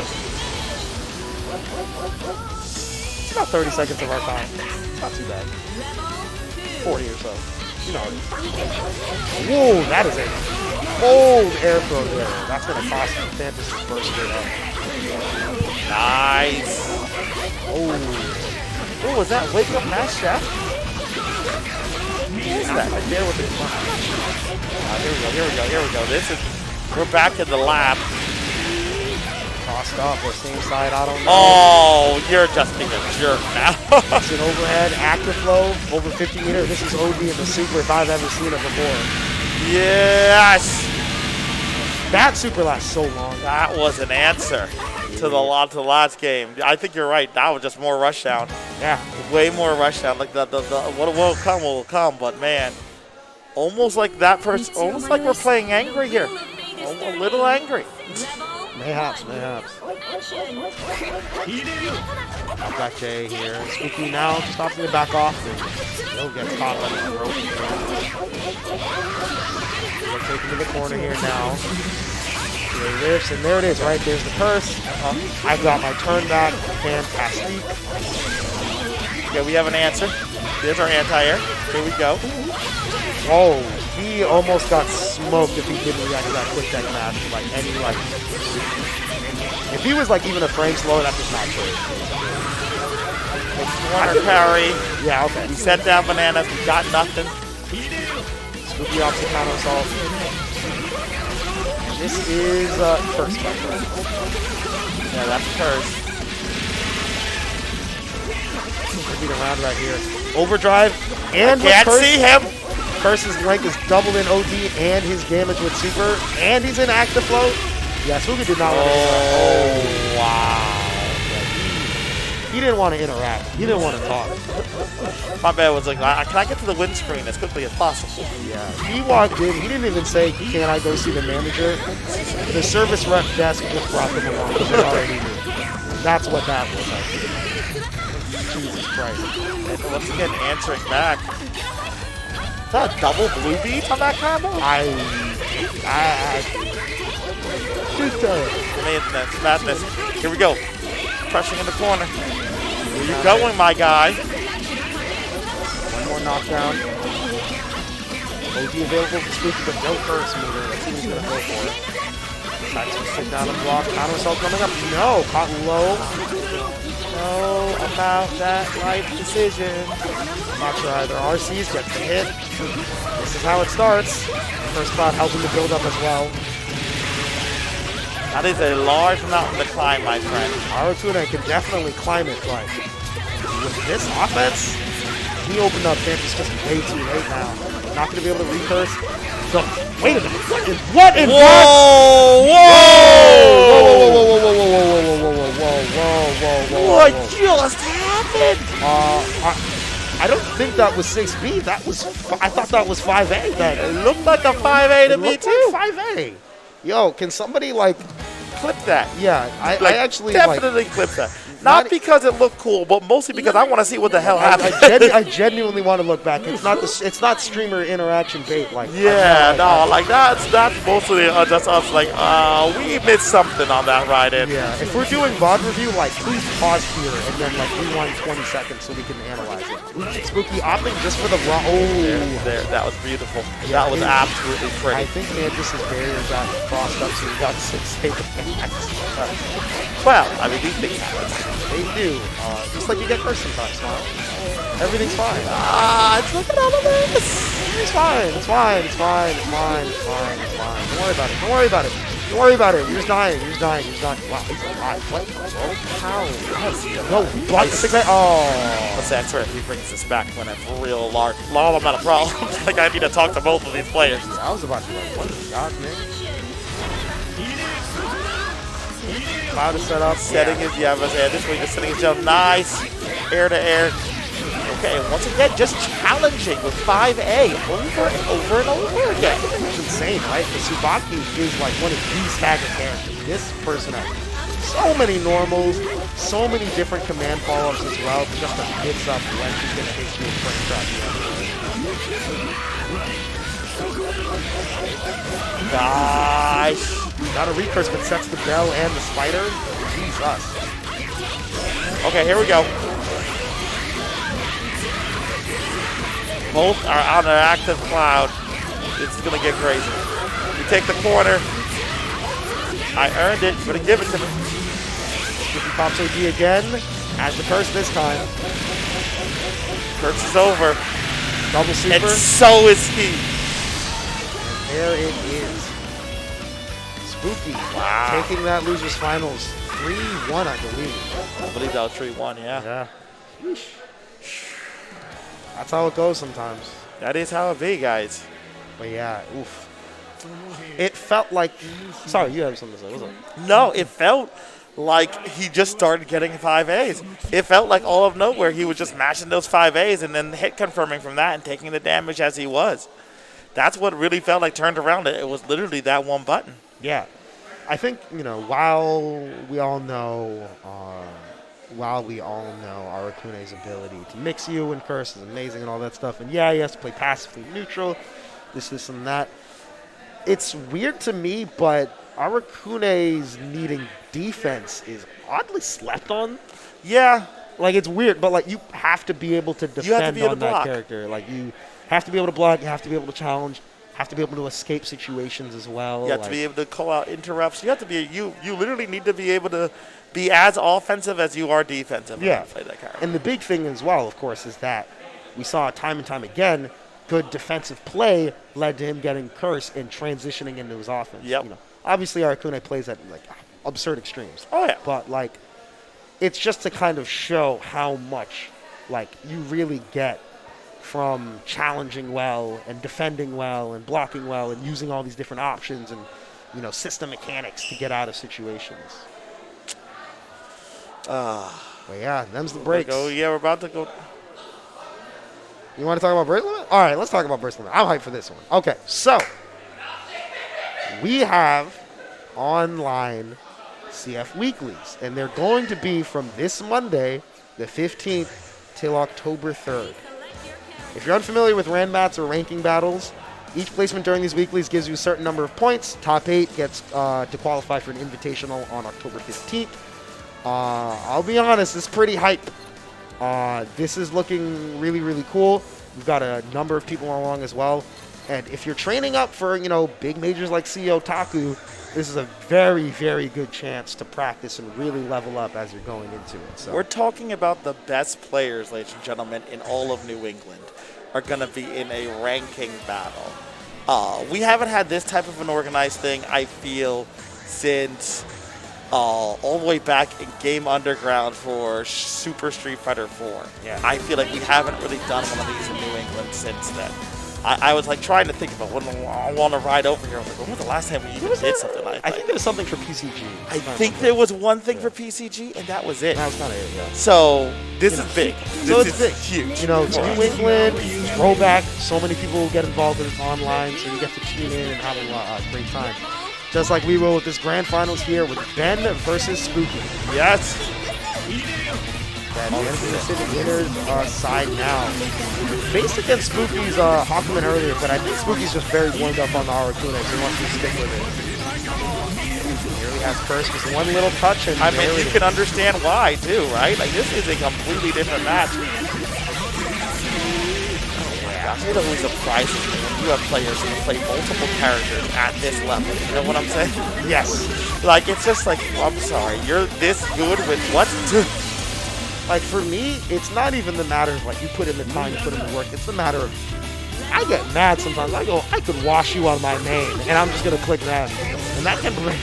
It's about 30 seconds of our time. It's not too bad. 40 or so. You know. Whoa, that is a old air throw there. That's going to cost Thantis his first straight up. Nice. Oh, was that Wake Up Mass Chef? What is that? Right there with the here we go. We're back in the lab. Crossed up or same side, I don't know. Oh, you're just being a jerk now. It's an overhead, active flow, over 50 meters. This is OD in the super if I've ever seen it before. Yes. That super lasts so long. That was an answer to the last game. I think you're right. That was just more rushdown. Yeah. Way more rushdown. Like the what will come, but man. Almost like that person, almost like we're playing angry here. A little angry. Mayhaps. I've got Jay here. Spooky now just opting to back off, and he'll get caught on the rope. We'll take him to the corner here now. Jay lifts, and there it is, right? There's the curse. I've got my turn back. Fantastic. Okay, we have an answer. There's our anti-air. Here we go. Whoa, he almost got smoked if he didn't react to that quick deck match. Like, any, like, if he was, like, even a frame slower, that's just not true. Corner parry. Yeah, okay. We set down bananas. We got nothing. Spooky off the counter assault. This is curse. Yeah, that's curse. Beat around right here. Overdrive and can't see him. Curse's length is doubled in OD and his damage with super, and he's in active flow. Yeah, Spooky did not want to interact. Oh, wow. He didn't want to interact. He didn't want to talk. My bad was like, can I get to the windscreen as quickly as possible? Yeah, he walked in. He didn't even say, can I go see the manager? The service rep desk just brought them along. They already knew. That's what that was like. Jesus Christ. And once again, answering back. Is that a double blue beat on that combo? Madness. Here we go. Crushing in the corner. Where you going, my guy? One more knockdown. OD available for Spooky, but no curse meter. Let's see who's going to go for it. Tries to sit down and block. Counter assault coming up. No, caught low. No, about that right decision. Not sure either. RC's gets the hit. This is how it starts. First spot helping to build up as well. That is a large mountain to climb, my friend. Arutuna can definitely climb it, but with this offense, he opened up Thantis just way too late now. Not going to be able to recurse. So, wait a minute. What in whoa! What just happened? I don't think that was 6B. That was, I thought that was 5A. It looked like a 5A to me too. Like 5A. Yo, can somebody like clip that? Yeah, I actually definitely clip that. Not because it looked cool, but mostly because I want to see what the hell happened. I genuinely want to look back. It's not streamer interaction bait like. Yeah, that's mostly just us. Like, we missed something on that ride in. Yeah, if we're doing VOD review, like please pause here and then like rewind 20 seconds so we can analyze it. Spooky opting just for the raw. Oh, there, that was beautiful. Yeah, that was absolutely pretty. I think Thantis' barrier got crossed up, so we got 6 safe. Well, I mean, these things happen. They do. Just like you get cursed sometimes, Smile. Everything's fine. It's looking all of this. It's fine. It's fine. It's fine. It's fine. It's fine. It's fine. Don't worry about it. Don't worry about it. Don't worry about it. You're just dying. You're just dying. You're just dying. Wow, he's alive. What? How? No, block the 6-8. Oh. Let's say, I swear, if he brings this back when it's real large amount of problems. Like, I need to talk to both of these players. I was about to be like, what is God, man? Cloud is set up. Setting his, this way, just setting his jump. Nice. Air to air. Okay, once again, just challenging with 5A over and over and over again. It's insane, right? The Tsubaki is like one of these stagger characters. This person has so many normals, so many different command follow-ups as well, just to mix up when she's going to hit you with frame trap. Nice. Got a recurse, but sets the bell and the spider. Jesus. Okay, here we go. Both are on an active cloud. It's going to get crazy. You take the corner. I earned it. You're going to give it to me. Skippy pops OD again. Has the curse this time. Curse is over. Double super. And so is he. And there it is. Spooky. Wow. Taking that losers finals 3-1, I believe. I believe that was 3-1, yeah. Yeah. That's how it goes sometimes. That is how it be, guys. But yeah, oof. It felt like... Sorry, you have something to say. What's up? No, it felt like he just started getting 5As. It felt like all of nowhere he was just mashing those 5As and then hit confirming from that and taking the damage as he was. that's what really felt like turned around. It was literally that one button. Yeah. I think, while we all know Arakune's ability to mix you and curse is amazing and all that stuff, and yeah, he has to play passively neutral, this and that. It's weird to me, but Arakune's needing defense is oddly slept on. Yeah. Like, it's weird, but, like, you have to be able to defend on that character. Like, you have to be able to block, you have to be able to challenge, have to be able to escape situations as well. You have to be able to call out interrupts. You have to be you literally need to be able to be as offensive as you are defensive. Yeah. Play that character. And the big thing as well, of course, is that we saw time and time again, good defensive play led to him getting cursed and transitioning into his offense. Yep. Obviously, Arakune plays at like absurd extremes. Oh yeah. But like, it's just to kind of show how much like you really get from challenging well and defending well and blocking well and using all these different options and system mechanics to get out of situations. But yeah, them's the breaks. We're about to go. You want to talk about Burst Limit? All right, let's talk about Burst Limit. I'm hyped for this one. Okay, so we have online CF weeklies, and they're going to be from this Monday, the 15th, till October 3rd. If you're unfamiliar with Ranmats or ranking battles, each placement during these weeklies gives you a certain number of points. Top 8 gets to qualify for an invitational on October 15th. I'll be honest, it's pretty hype. This is looking really, really cool. We've got a number of people along as well. And if you're training up for, big majors like CEO Taku, this is a very, very good chance to practice and really level up as you're going into it. So we're talking about the best players, ladies and gentlemen, in all of New England are going to be in a ranking battle. We haven't had this type of an organized thing, I feel, since all the way back in Game Underground for Super Street Fighter 4. Yeah. I feel like we haven't really done one of these in New England since then. I was like trying to think about when I want to ride over here. I was like, when was the last time we even did something like that? I think there was something for PCG. I think there was one thing for PCG, and that was it. That was kind of it, yeah. So this is big. So this it's big. Huge. It's New England, throwback. So many people get involved in it online, so you get to tune in and have a great time. Just like we will with this grand finals here with Ben versus Spooky. Yes. And the City winners side now. Faced against Spooky's Hawkman earlier, but I think Spooky's just very warmed up on the Arakune, so he wants to stick with it. Here he has first, just one little touch. And I mean, you can understand why, too, right? Like, this is a completely different match. It always surprises me when you have players who play multiple characters at this level. You know what I'm saying? Yes. Like, it's just like, I'm sorry, you're this good with what? Like, for me, it's not even the matter of, like, you put in the time, you put in the work. It's the matter of, I get mad sometimes. I go, I could wash you on my name, and I'm just going to click that. And that can bring...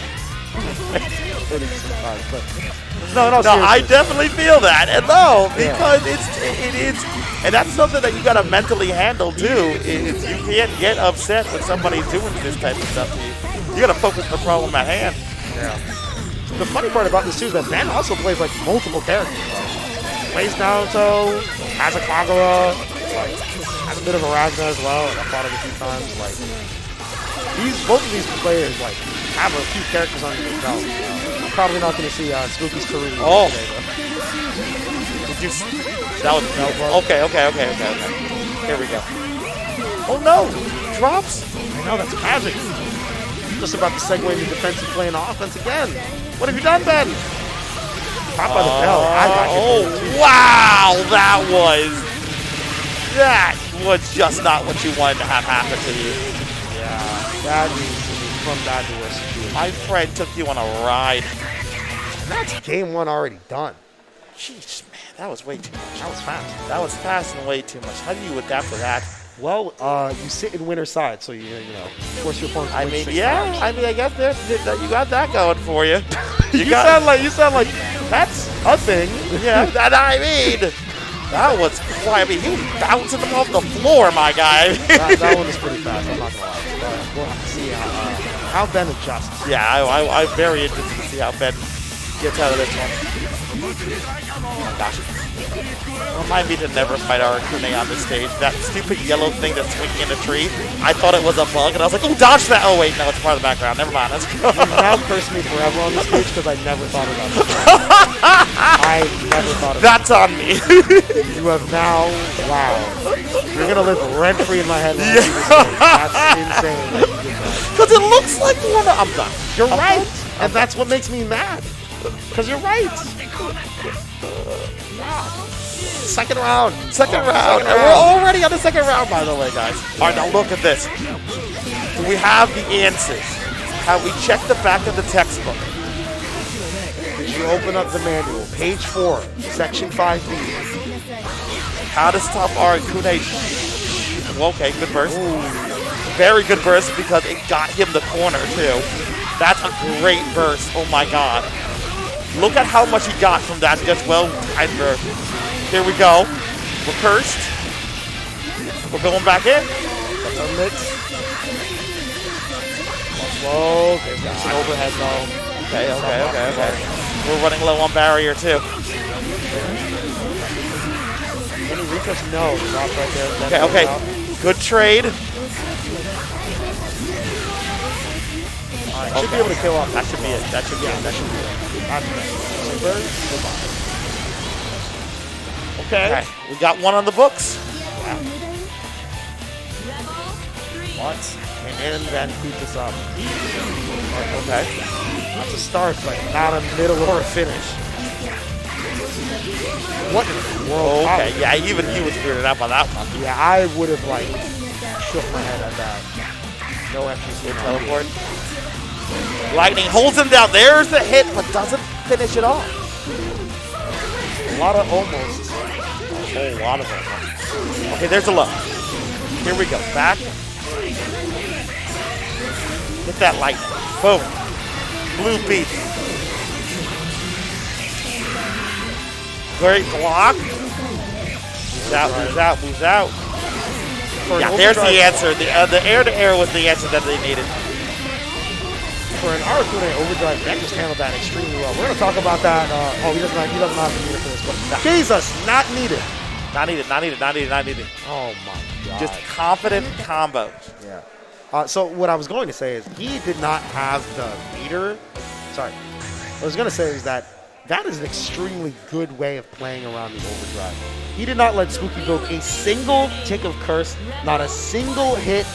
No, I definitely feel that. And no, because it is, and that's something that you got to mentally handle, too. Is you can't get upset when somebody's doing this type of stuff to you. You got to focus on the problem at hand. Yeah. The funny part about this, too, is that Ben also plays, like, multiple characters. Plays Naruto, has a Kagura, like, has a bit of a Ragna as well. I fought him a few times. Like, both of these players, like, have a few characters under their belt. I'm probably not going to see Spooky's career today, though. That was okay. Here we go. Oh no! Drops? I know, that's magic. Just about to segue into defensive play and offense again. What have you done, Ben? Pop by the bell. I got you. Wow! That was just not what you wanted to have happen to you. Yeah, that means from bad to worse. My friend took you on a ride. And that's game one already done. Jeez, man, that was way too much. That was fast. That was fast and way too much. How do you adapt to that? Well, you sit in winner's side, so you force your opponent to win 6 times. I guess you got that going for you. You sound like that's a thing. Yeah, that was fly. I mean, you bouncing them off the floor, my guy. that one is pretty fast. I'm not gonna lie. But we'll have to see how Ben adjusts. Yeah, I'm very interested to see how Ben gets out of this one. Oh my gosh. Remind me to never fight Arakune on this stage. That stupid yellow thing that's swinging in a tree, I thought it was a bug, and I was like, oh, dodge that. Oh, wait, no, it's part of the background. Never mind. Let's go. You've now cursed me forever on this stage because I never thought about it. I never thought about it. That's on me. You have now, wow. You're going to live rent-free in my head. When that's insane. Because it looks like one of... I'm done. You're right. And that's what makes me mad. Because you're right. Second round. Second round. And we're already on the second round, by the way, guys. All right, now look at this. We have the answers. Have we checked the back of the textbook? Did you open up the manual? Page 4, section 5B. How to stop Arakune. Okay, good burst. Ooh. Very good burst because it got him the corner, too. That's a great burst. Oh, my God. Look at how much he got from that just well-timed burst. Here we go. We're cursed. We're going back in. Mix. Slow. There's an overhead though. Okay. We're running low on barrier too. Any Rico's? No. Drop right there. Okay. Good trade. Should be able to kill off. That should be it. That should be it. Super. Okay. We got one on the books. Once. And then keep this up. Okay. That's a start, but not a middle or a finish. What in the world? Okay. Yeah, even he was weirded out by that one. Yeah, I would have like shook my head at that. No FGC teleport. Lightning holds him down. There's the hit, but doesn't finish it off. A lot of almost. A whole lot of them. Okay, there's a low. Here we go. Back. Hit that lightning. Boom. Blue beat. Great block. Moves out. Yeah, there's the answer. The air-to-air was the answer that they needed. For an Arakune overdrive, that just handled that extremely well. We're going to talk about that. He doesn't have to need it for this, but Jesus, not needed. Not needed. Oh my God. Just confident combo. Yeah. So what I was going to say is he did not have the meter. Sorry. What I was going to say is that is an extremely good way of playing around the overdrive. He did not let Spooky go a single tick of curse, not a single hit,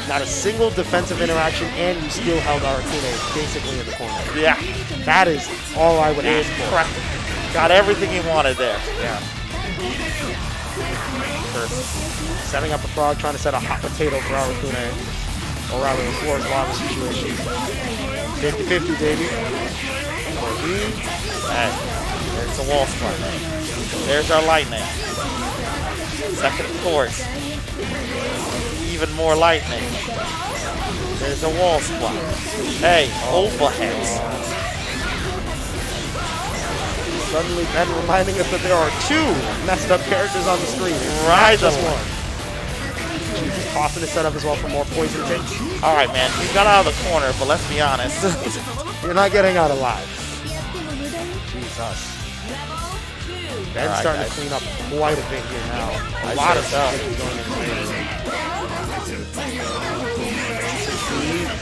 not a single defensive interaction, and you still held Arakune basically in the corner. Yeah. That is all I would ask for. Got everything he wanted there. Yeah. Setting up a frog, trying to set a hot potato for Arakune. Or rather, a floor lava situation. 50-50, baby. Hey, there's the wall spot. There's our lightning. Second course. Even more lightning. There's a wall spot. Hey, overheads. Suddenly, Ben reminding us that there are two messed up characters on the screen. Right, just one. Tossing his setup as well for more poison takes. All right, man. You got out of the corner, but let's be honest. You're not getting out alive. Jesus. Ben's starting to clean up quite a bit here now. A lot of stuff is going in his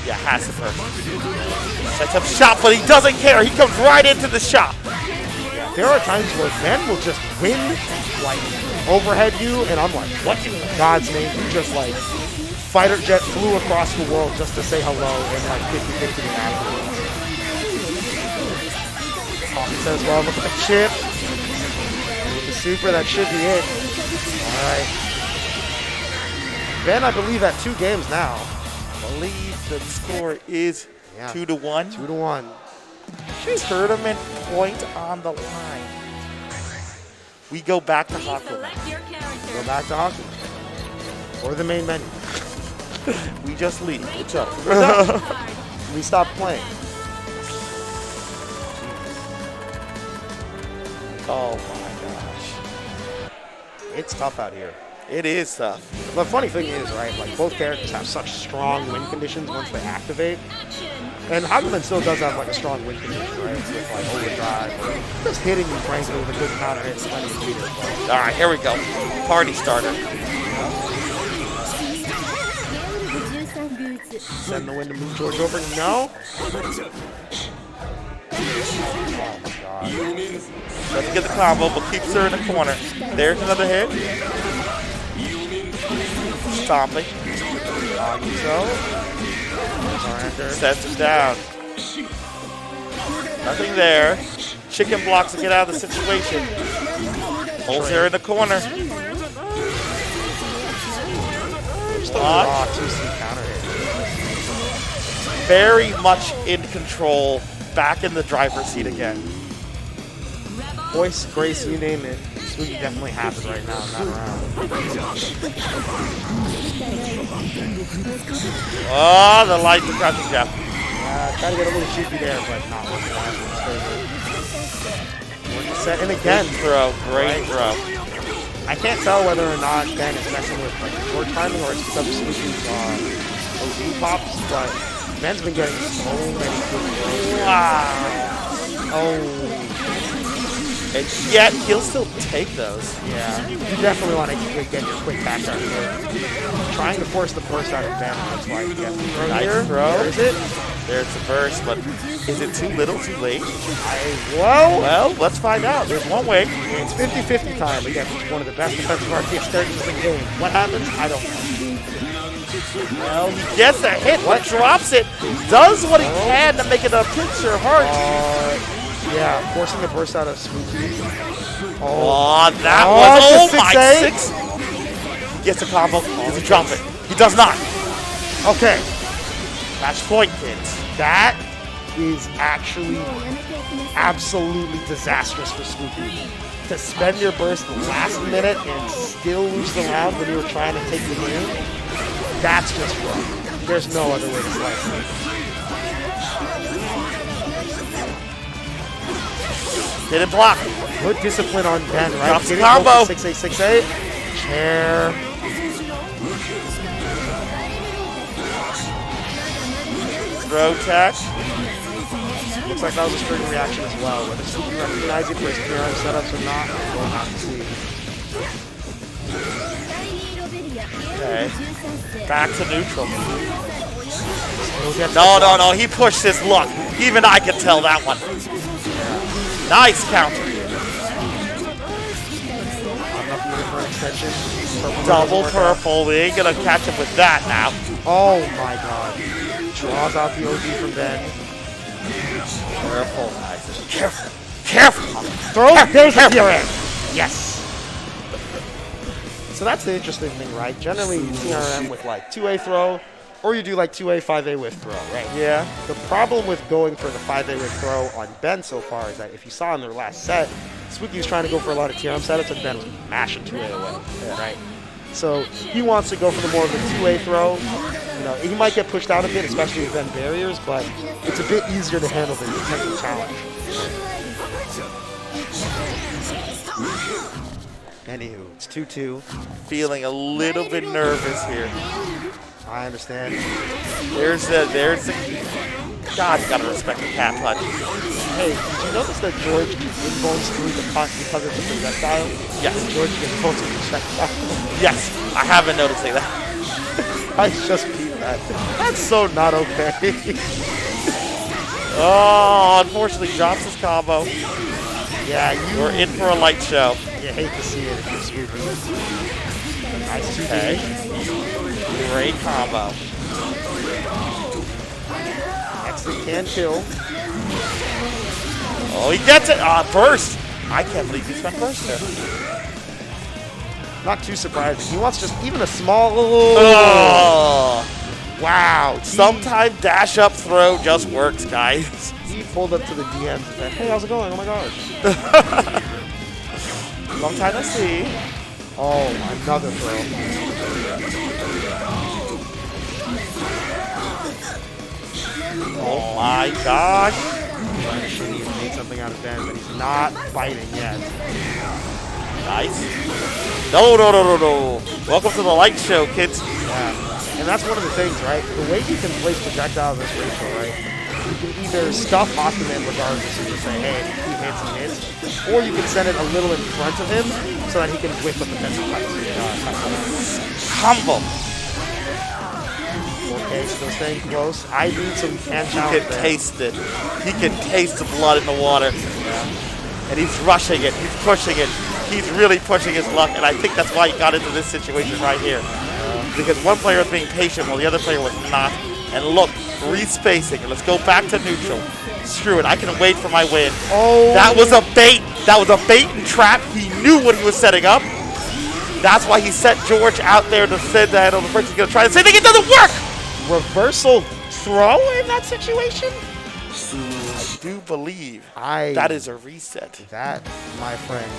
Yeah, has to sets up shot, but he doesn't care. He comes right into the shot. Yeah, there are times where Ben will just win, like, overhead you, and I'm like, what in God's name? You just, like, fighter jet flew across the world just to say hello and, like, 50-50 afterwards. He says, well, look at the chip. With the super, that should be it. All right. Ben, I believe, at 2 games now. I believe the score is 2-1. 2-1. Tournament point on the line. We go back to Haku. Go back to Haku. Or the main menu. We just leave. What's up? We stop playing. Oh my gosh. It's tough out here. It is tough. The funny thing is, right, like both characters have such strong win conditions once they activate And Hakumen still does have like a strong win condition, right? With like overdrive or just hitting you, frankly, with a good counter hit. All right, here we go. Party starter. Send the wind to move George over. No. Oh my god. Doesn't get the combo, but keeps her in the corner. There's another hit. Stomping. Sets it down. Nothing there. Chicken blocks to get out of the situation. Holds her in the corner. Very much in control. Back in the driver's seat again. Voice, grace, you name it. Spooky definitely happens right now in that round. Oh, the light got you, Jeff. Try to get a little cheeky there, but not working out. Set and again. Great throw. I can't tell whether or not Ben is messing with like short timing or it's because of Spooky's OD pops, but Ben's been getting so many good throws. Wow. Oh. And yet, he'll still take those. Yeah. You definitely want to get your quick back out here. Trying to force the burst out of Ben. That's why you get the throw nice here. Throw. There is it. There's the burst, but is it too little, too late? Well, let's find out. There's one way. It's 50-50 time. Again, it's one of the best defensive RTS strategies in the game. What happens? I don't know. Well, he gets a hit, but drops it. Does what he can to make it a picture hard. Yeah, forcing the burst out of Spooky. That was my 6. He gets a combo. Does he drop it? He does not. Okay. Match point, kids. That is actually absolutely disastrous for Spooky. To spend your burst the last minute and still lose the round when you were trying to take the game, that's just wrong. There's no other way to slice it. Didn't block. Good discipline on Ben, right? Drops the combo. 6-8, 6-8. Chair. Throw tech. Looks like that was a string reaction as well. Whether Spooky recognizes it for his PRM setups or not, we'll have to see. Okay. Back to neutral. No. He pushed his luck. Even I can tell that one. Nice counter. Double purple. We ain't gonna catch him with that now. Oh my god. Draws out the OD from Ben. Careful, guys. Careful. Throw. There's the TRM. Yes. So that's the interesting thing, right? Generally, you TRM with like 2A throw, or you do like 2A, 5A with throw, right? Yeah. The problem with going for the 5A with throw on Ben so far is that if you saw in their last set, Spooky was trying to go for a lot of TRM setups and Ben was mashing 2A away, right? So he wants to go for the more of the 2A throw. You know, he might get pushed out a bit, especially with Ben barriers, but it's a bit easier to handle than the technical challenge. Anywho, it's 2-2. Feeling a little bit nervous here. I understand. There's the. God, you gotta respect the cat punch. Hey, did you notice that George inbones through the punt because of the projectile? Yes. George inbones through the projectile. Yes, I have been noticing that. I just beat that. That's so not okay. Oh, unfortunately, drops his combo. Yeah, we're in for a light show. You hate to see it if you're Spooky. Nice 2D. Okay. Great combo. Excellent can kill. Oh, he gets it. Burst. I can't believe he spent burst there. Not too surprising. He wants just even a small. Oh. Wow. Sometimes dash up throw just works, guys. He pulled up to the DMs and said, hey, how's it going? Oh my gosh. Long time to see. Oh, another throw. Oh my gosh. He's made something out of Ben, but he's not biting yet. Nice. No. Welcome to the light show, kids. Yeah. And that's one of the things, right? The way you can place projectiles is ratio, right? you can either stuff Aquaman regardless and just say, hey, he hits, or you can send it a little in front of him so that he can whip with the potential cuts. Humble. Okay, still staying close. I need some can challenge. He can taste it. He can taste the blood in the water. Yeah. And he's rushing it. He's pushing it. He's really pushing his luck, and I think that's why he got into this situation right here. Because one player was being patient while the other player was not. And look, respacing. Let's go back to neutral. Screw it. I can wait for my win. Oh. That was a bait. That was a bait and trap. He knew what he was setting up. That's why he set George out there to send that on the first. He's going to try the same thing. It doesn't work. Reversal throw in that situation? I do believe that is a reset. That, my friend,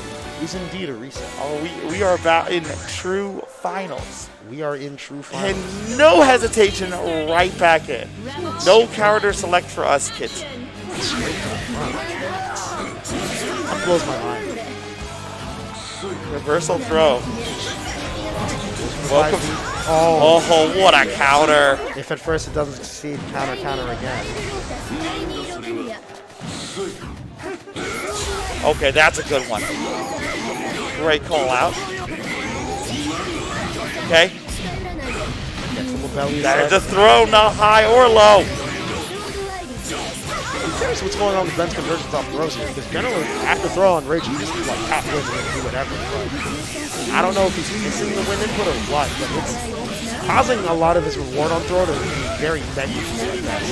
is indeed a reset. Oh, we are about in true finals. We are in true finals. And no hesitation, right back in. No character select for us, kids. That blows my mind. Reversal throw. Welcome. Oh, what a counter. If at first it doesn't succeed, counter again. Okay, that's a good one. Great call out. Okay. There's a throw, not high or low. I'm curious what's going on with Ben's conversions off throws here, because generally after throw on Rage, you just like tap win and do whatever. But I don't know if he's missing the win input or what, but it's causing a lot of his reward on throw to be very negative like that.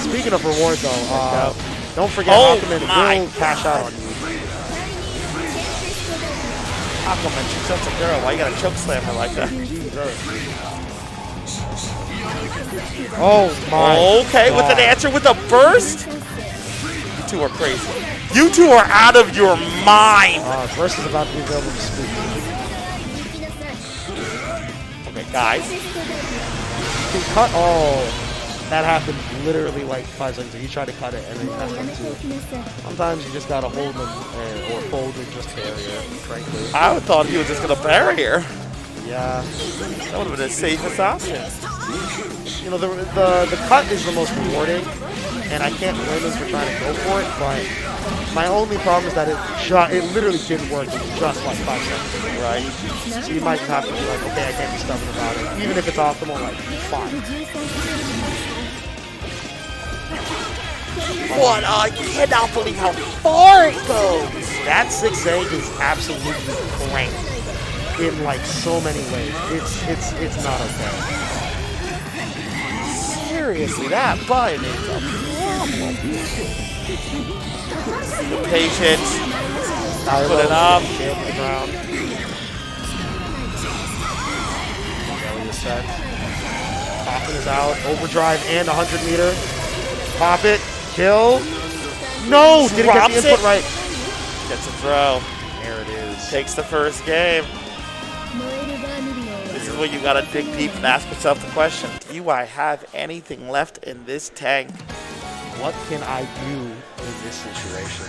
Speaking of reward though, don't forget Aquaman will cash out on you. Aquaman, she's such a girl. Why you gotta choke slam her like that? Oh my. Okay, God. with an answer with a burst? You two are crazy. You two are out of your mind. Burst is about to be available to Spooky. Okay, guys. Cut. Oh, that happened literally like 5 seconds ago. He tried to cut it and then he messed up too. Sometimes you just gotta hold them or fold and just barrier, frankly. I thought he was just gonna barrier. Yeah. That would have been the safest option. You know, the cut is the most rewarding, and I can't blame him for trying to go for it, but my only problem is that it literally didn't work in just like 5 seconds. Right. So you might just have to be like, okay, I can't be stubborn about it. Even if it's optimal, like, fine. What? I cannot believe how far it goes. That 6-8 is absolutely great in like so many ways. It's not okay. Seriously, that button is a problem. The patience. Put it up. Hit the ground. Set. Popping is out. Overdrive and 100 meter. Pop it. Kill. No! Didn't get the input right. Gets a throw. There it is. Takes the first game. This is where you gotta dig deep and ask yourself the question: do I have anything left in this tank? What can I do in this situation?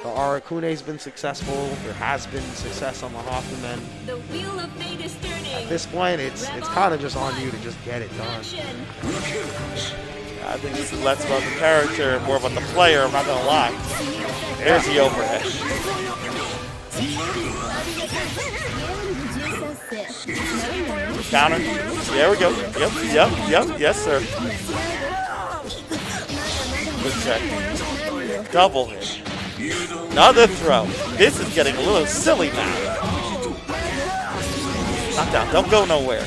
The Arakune's been successful. There has been success on the Hoffman. The wheel of fate is turning. At this point, it's kind of just on you to just get it done. I think this is less about the character and more about the player, I'm not gonna lie. There's the overhead. Counter. There we go. Yep. Yes, sir. Good check. Double hit. Another throw. This is getting a little silly now. Knockdown. Don't go nowhere.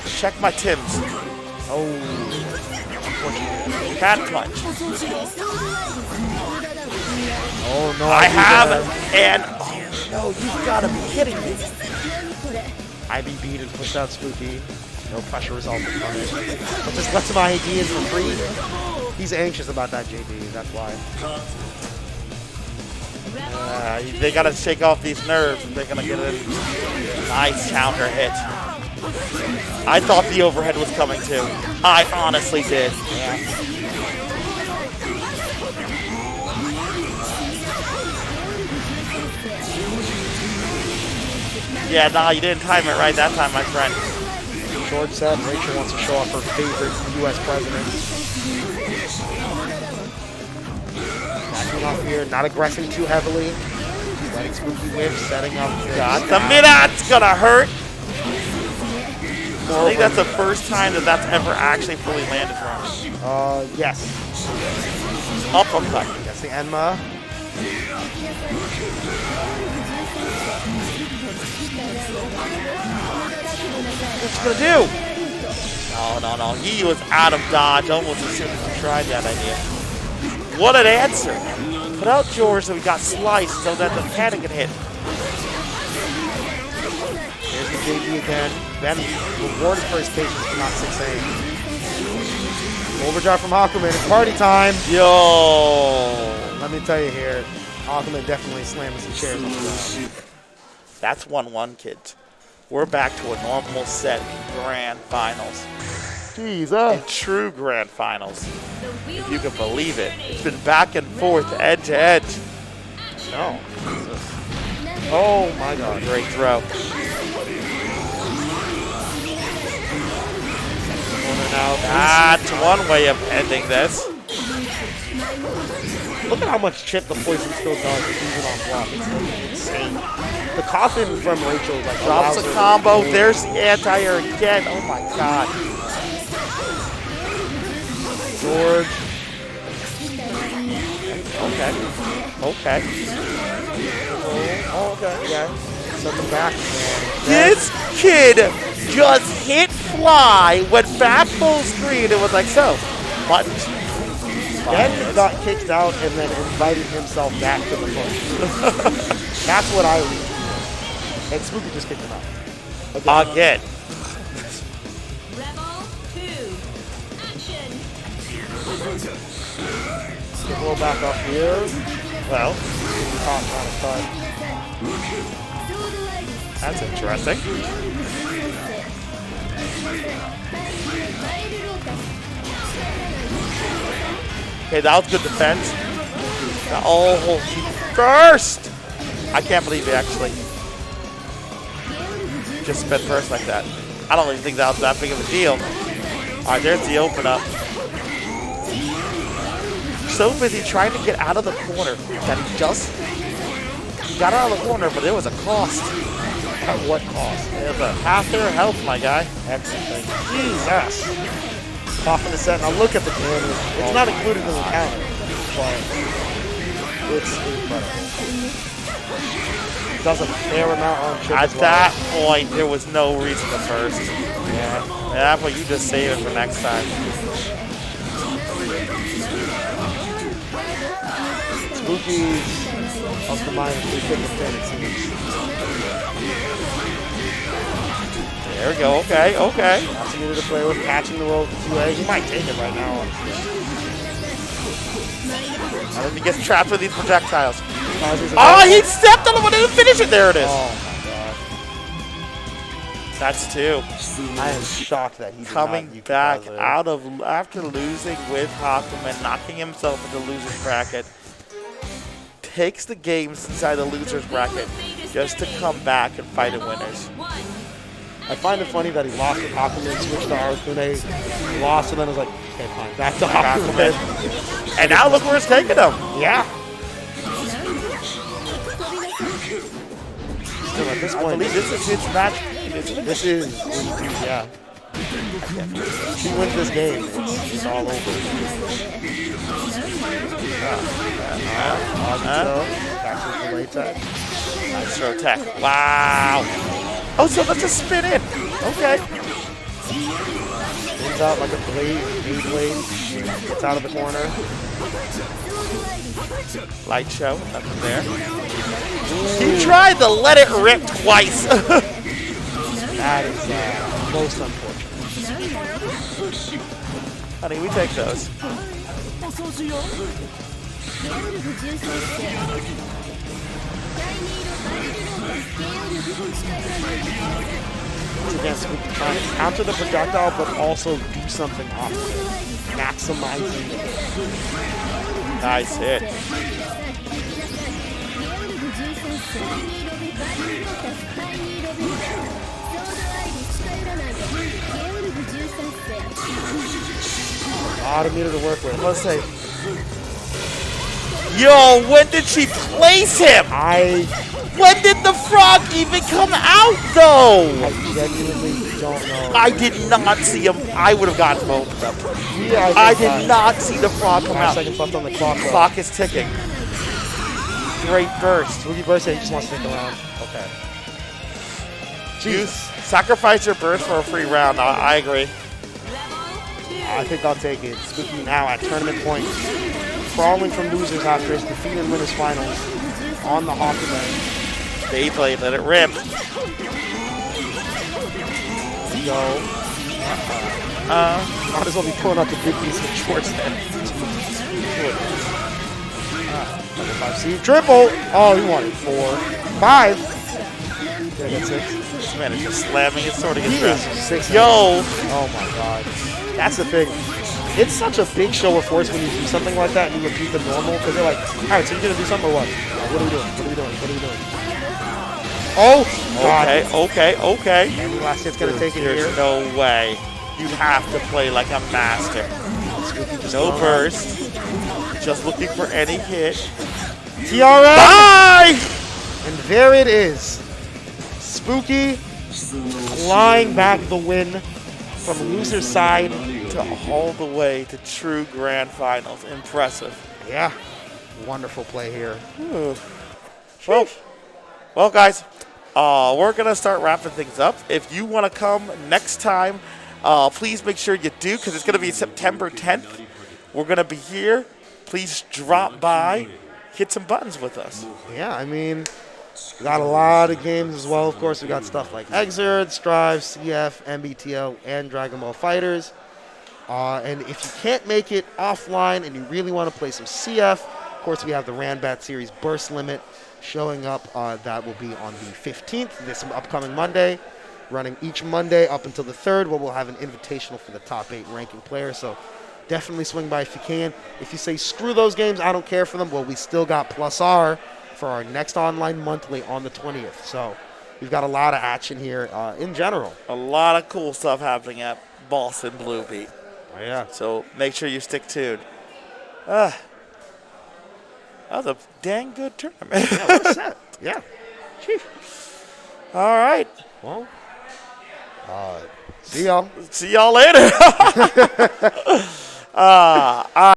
Check my Tims. Oh. Cat punch. Oh no. I have and oh no, you've gotta be kidding me. IBB'd and pushed out Spooky. No pressure resulting from it. But just let some ideas for free. He's anxious about that JD, that's why. They gotta shake off these nerves and they're gonna get a nice counter hit. I thought the overhead was coming too. I honestly did. Yeah, nah, you didn't time it right that time, my friend. George said Rachel wants to show off her favorite U.S. president. starting off here, not aggressing too heavily. Just letting Spooky whip, setting up. God, the mid-out's gonna hurt. I think that's the first time that that's ever actually fully landed for him. Yes. Uppercut. That's the Enma. What's he gonna do? No. He was out of dodge almost as soon as he tried that idea. What an answer. Put out George so we got sliced so that the panic can hit. There's the JD again. Ben rewarded for his patience, but not 6A. Overdrive from Hakuman. It's party time. Yo. Let me tell you here, Hakuman definitely slamming some chairs on the ground. That's 1-1, kids. We're back to a normal set in grand finals. Jesus. In true grand finals. If you can believe it. It's been back and forth, edge to edge. No. Oh my God. Great throw. That's one way of ending this. Look at how much chip the poison still does even on block. It's insane. The coffin from Rachel like drops a combo. There's the anti-air again. Oh my God. George. Okay. Oh, okay. Yeah. Send them back. This kid just hit fly, went back full screen. It was like so. Buttons. Ben got kicked out and then invited himself back to the point. That's what I read. And Spooky just kicked him out. Again. Level 2. Action. Get roll back up here. Well, cut. that's interesting. Okay, that was good defense. Oh, first! I can't believe he actually just spent first like that. I don't even think that was that big of a deal. All right, there's the open up. So busy trying to get out of the corner that he got out of the corner, but it was a cost. At what cost? It was a half their health, my guy. Excellent. Jesus. Off in the set. Now look at the damage. It's not included in the counter, but it's incredible. Does a fair amount on chip At as well. that point, there was no reason to first. Yeah. Yeah, but you just save it for next time. Spooky's of the mind is pretty good defense. There we go. Okay. Lots of needed to play with, catching the roll with 2A. He might take it right now, honestly. I think he gets trapped with these projectiles. Oh, He stepped on him and didn't finish it. There it is. Oh my God. That's two. I am shocked that he's Coming back out of after losing with Hakuman, knocking himself into loser's bracket. Takes the games inside the loser's bracket just to come back and fight in winners. I find it funny that he lost with Hakuman, switched to Arasune, lost, and then was like, okay, fine, back to Hakuman. And now look where it's taking him. Yeah. Still at this I point, believe this is his match. this is, yeah. If he wins this game, it's all over. Back to the late tag. Nice throw tech. Wow. Oh, so let's just spin in. Okay. Spins out like a blade. Gets out of the corner. Light show. Nothing there. He tried to let it rip twice. That is most unfortunate. Honey, we take those. Once again, Spooky trying to counter the projectile, but also do something off of it. Maximizing it. Nice hit. A lot of meter to work with. Let's say Yo, when did she place him? When did the frog even come out, though? I genuinely don't know. I did not see him. I would have gotten both of them. Yeah, I did not see the frog come 5 out. seconds left on the clock. Though. Clock is ticking. Great burst. Spooky burst, he just wants to stick around. Okay. You sacrifice your burst for a free round. I agree. I think I'll take it. Spooky now at tournament point. Crawling from losers after his defeat in winners finals. On the hop event. Beyblade, let it rip. Go. Might as well be pulling out the big piece of shorts then. Double 5C. Triple. Oh, he wanted 4. 5. Did I get 6? This man is just slamming his sword He against is ground. 6. Yo! Oh my god. That's the thing. It's such a big show of force when you do something like that and you repeat the normal, because they're like, alright, so you're going to do something or what? What are we doing? What are we doing? What are we doing? Oh! God. Okay. And the last hit's going to take it here. There's no way. You have to play like a master. No burst. Just looking for any hit. TRM! Bye! And there it is. Spooky flying back the win from loser's side. To all the way to true grand finals. Impressive. Yeah. Wonderful play here. Well, guys, we're going to start wrapping things up. If you want to come next time, please make sure you do, because it's going to be September 10th. We're going to be here. Please drop by, hit some buttons with us. Yeah, I mean, we got a lot of games as well. Of course, we got stuff like Exerd, Strive, CF, MBTL, and Dragon Ball Fighters. And if you can't make it offline and you really want to play some CF, of course, we have the Ranbat Series Burst Limit showing up. That will be on the 15th, this upcoming Monday, running each Monday up until the 3rd, where we'll have an invitational for the top 8 ranking players. So definitely swing by if you can. If you say, screw those games, I don't care for them, well, we still got Plus R for our next online monthly on the 20th. So we've got a lot of action here in general. A lot of cool stuff happening at BostonBlueBeat. Oh, yeah. So make sure you stick tuned. That was a dang good tournament. Yeah, what a set. Yeah. Chief. All right. Well, see y'all. See y'all later. All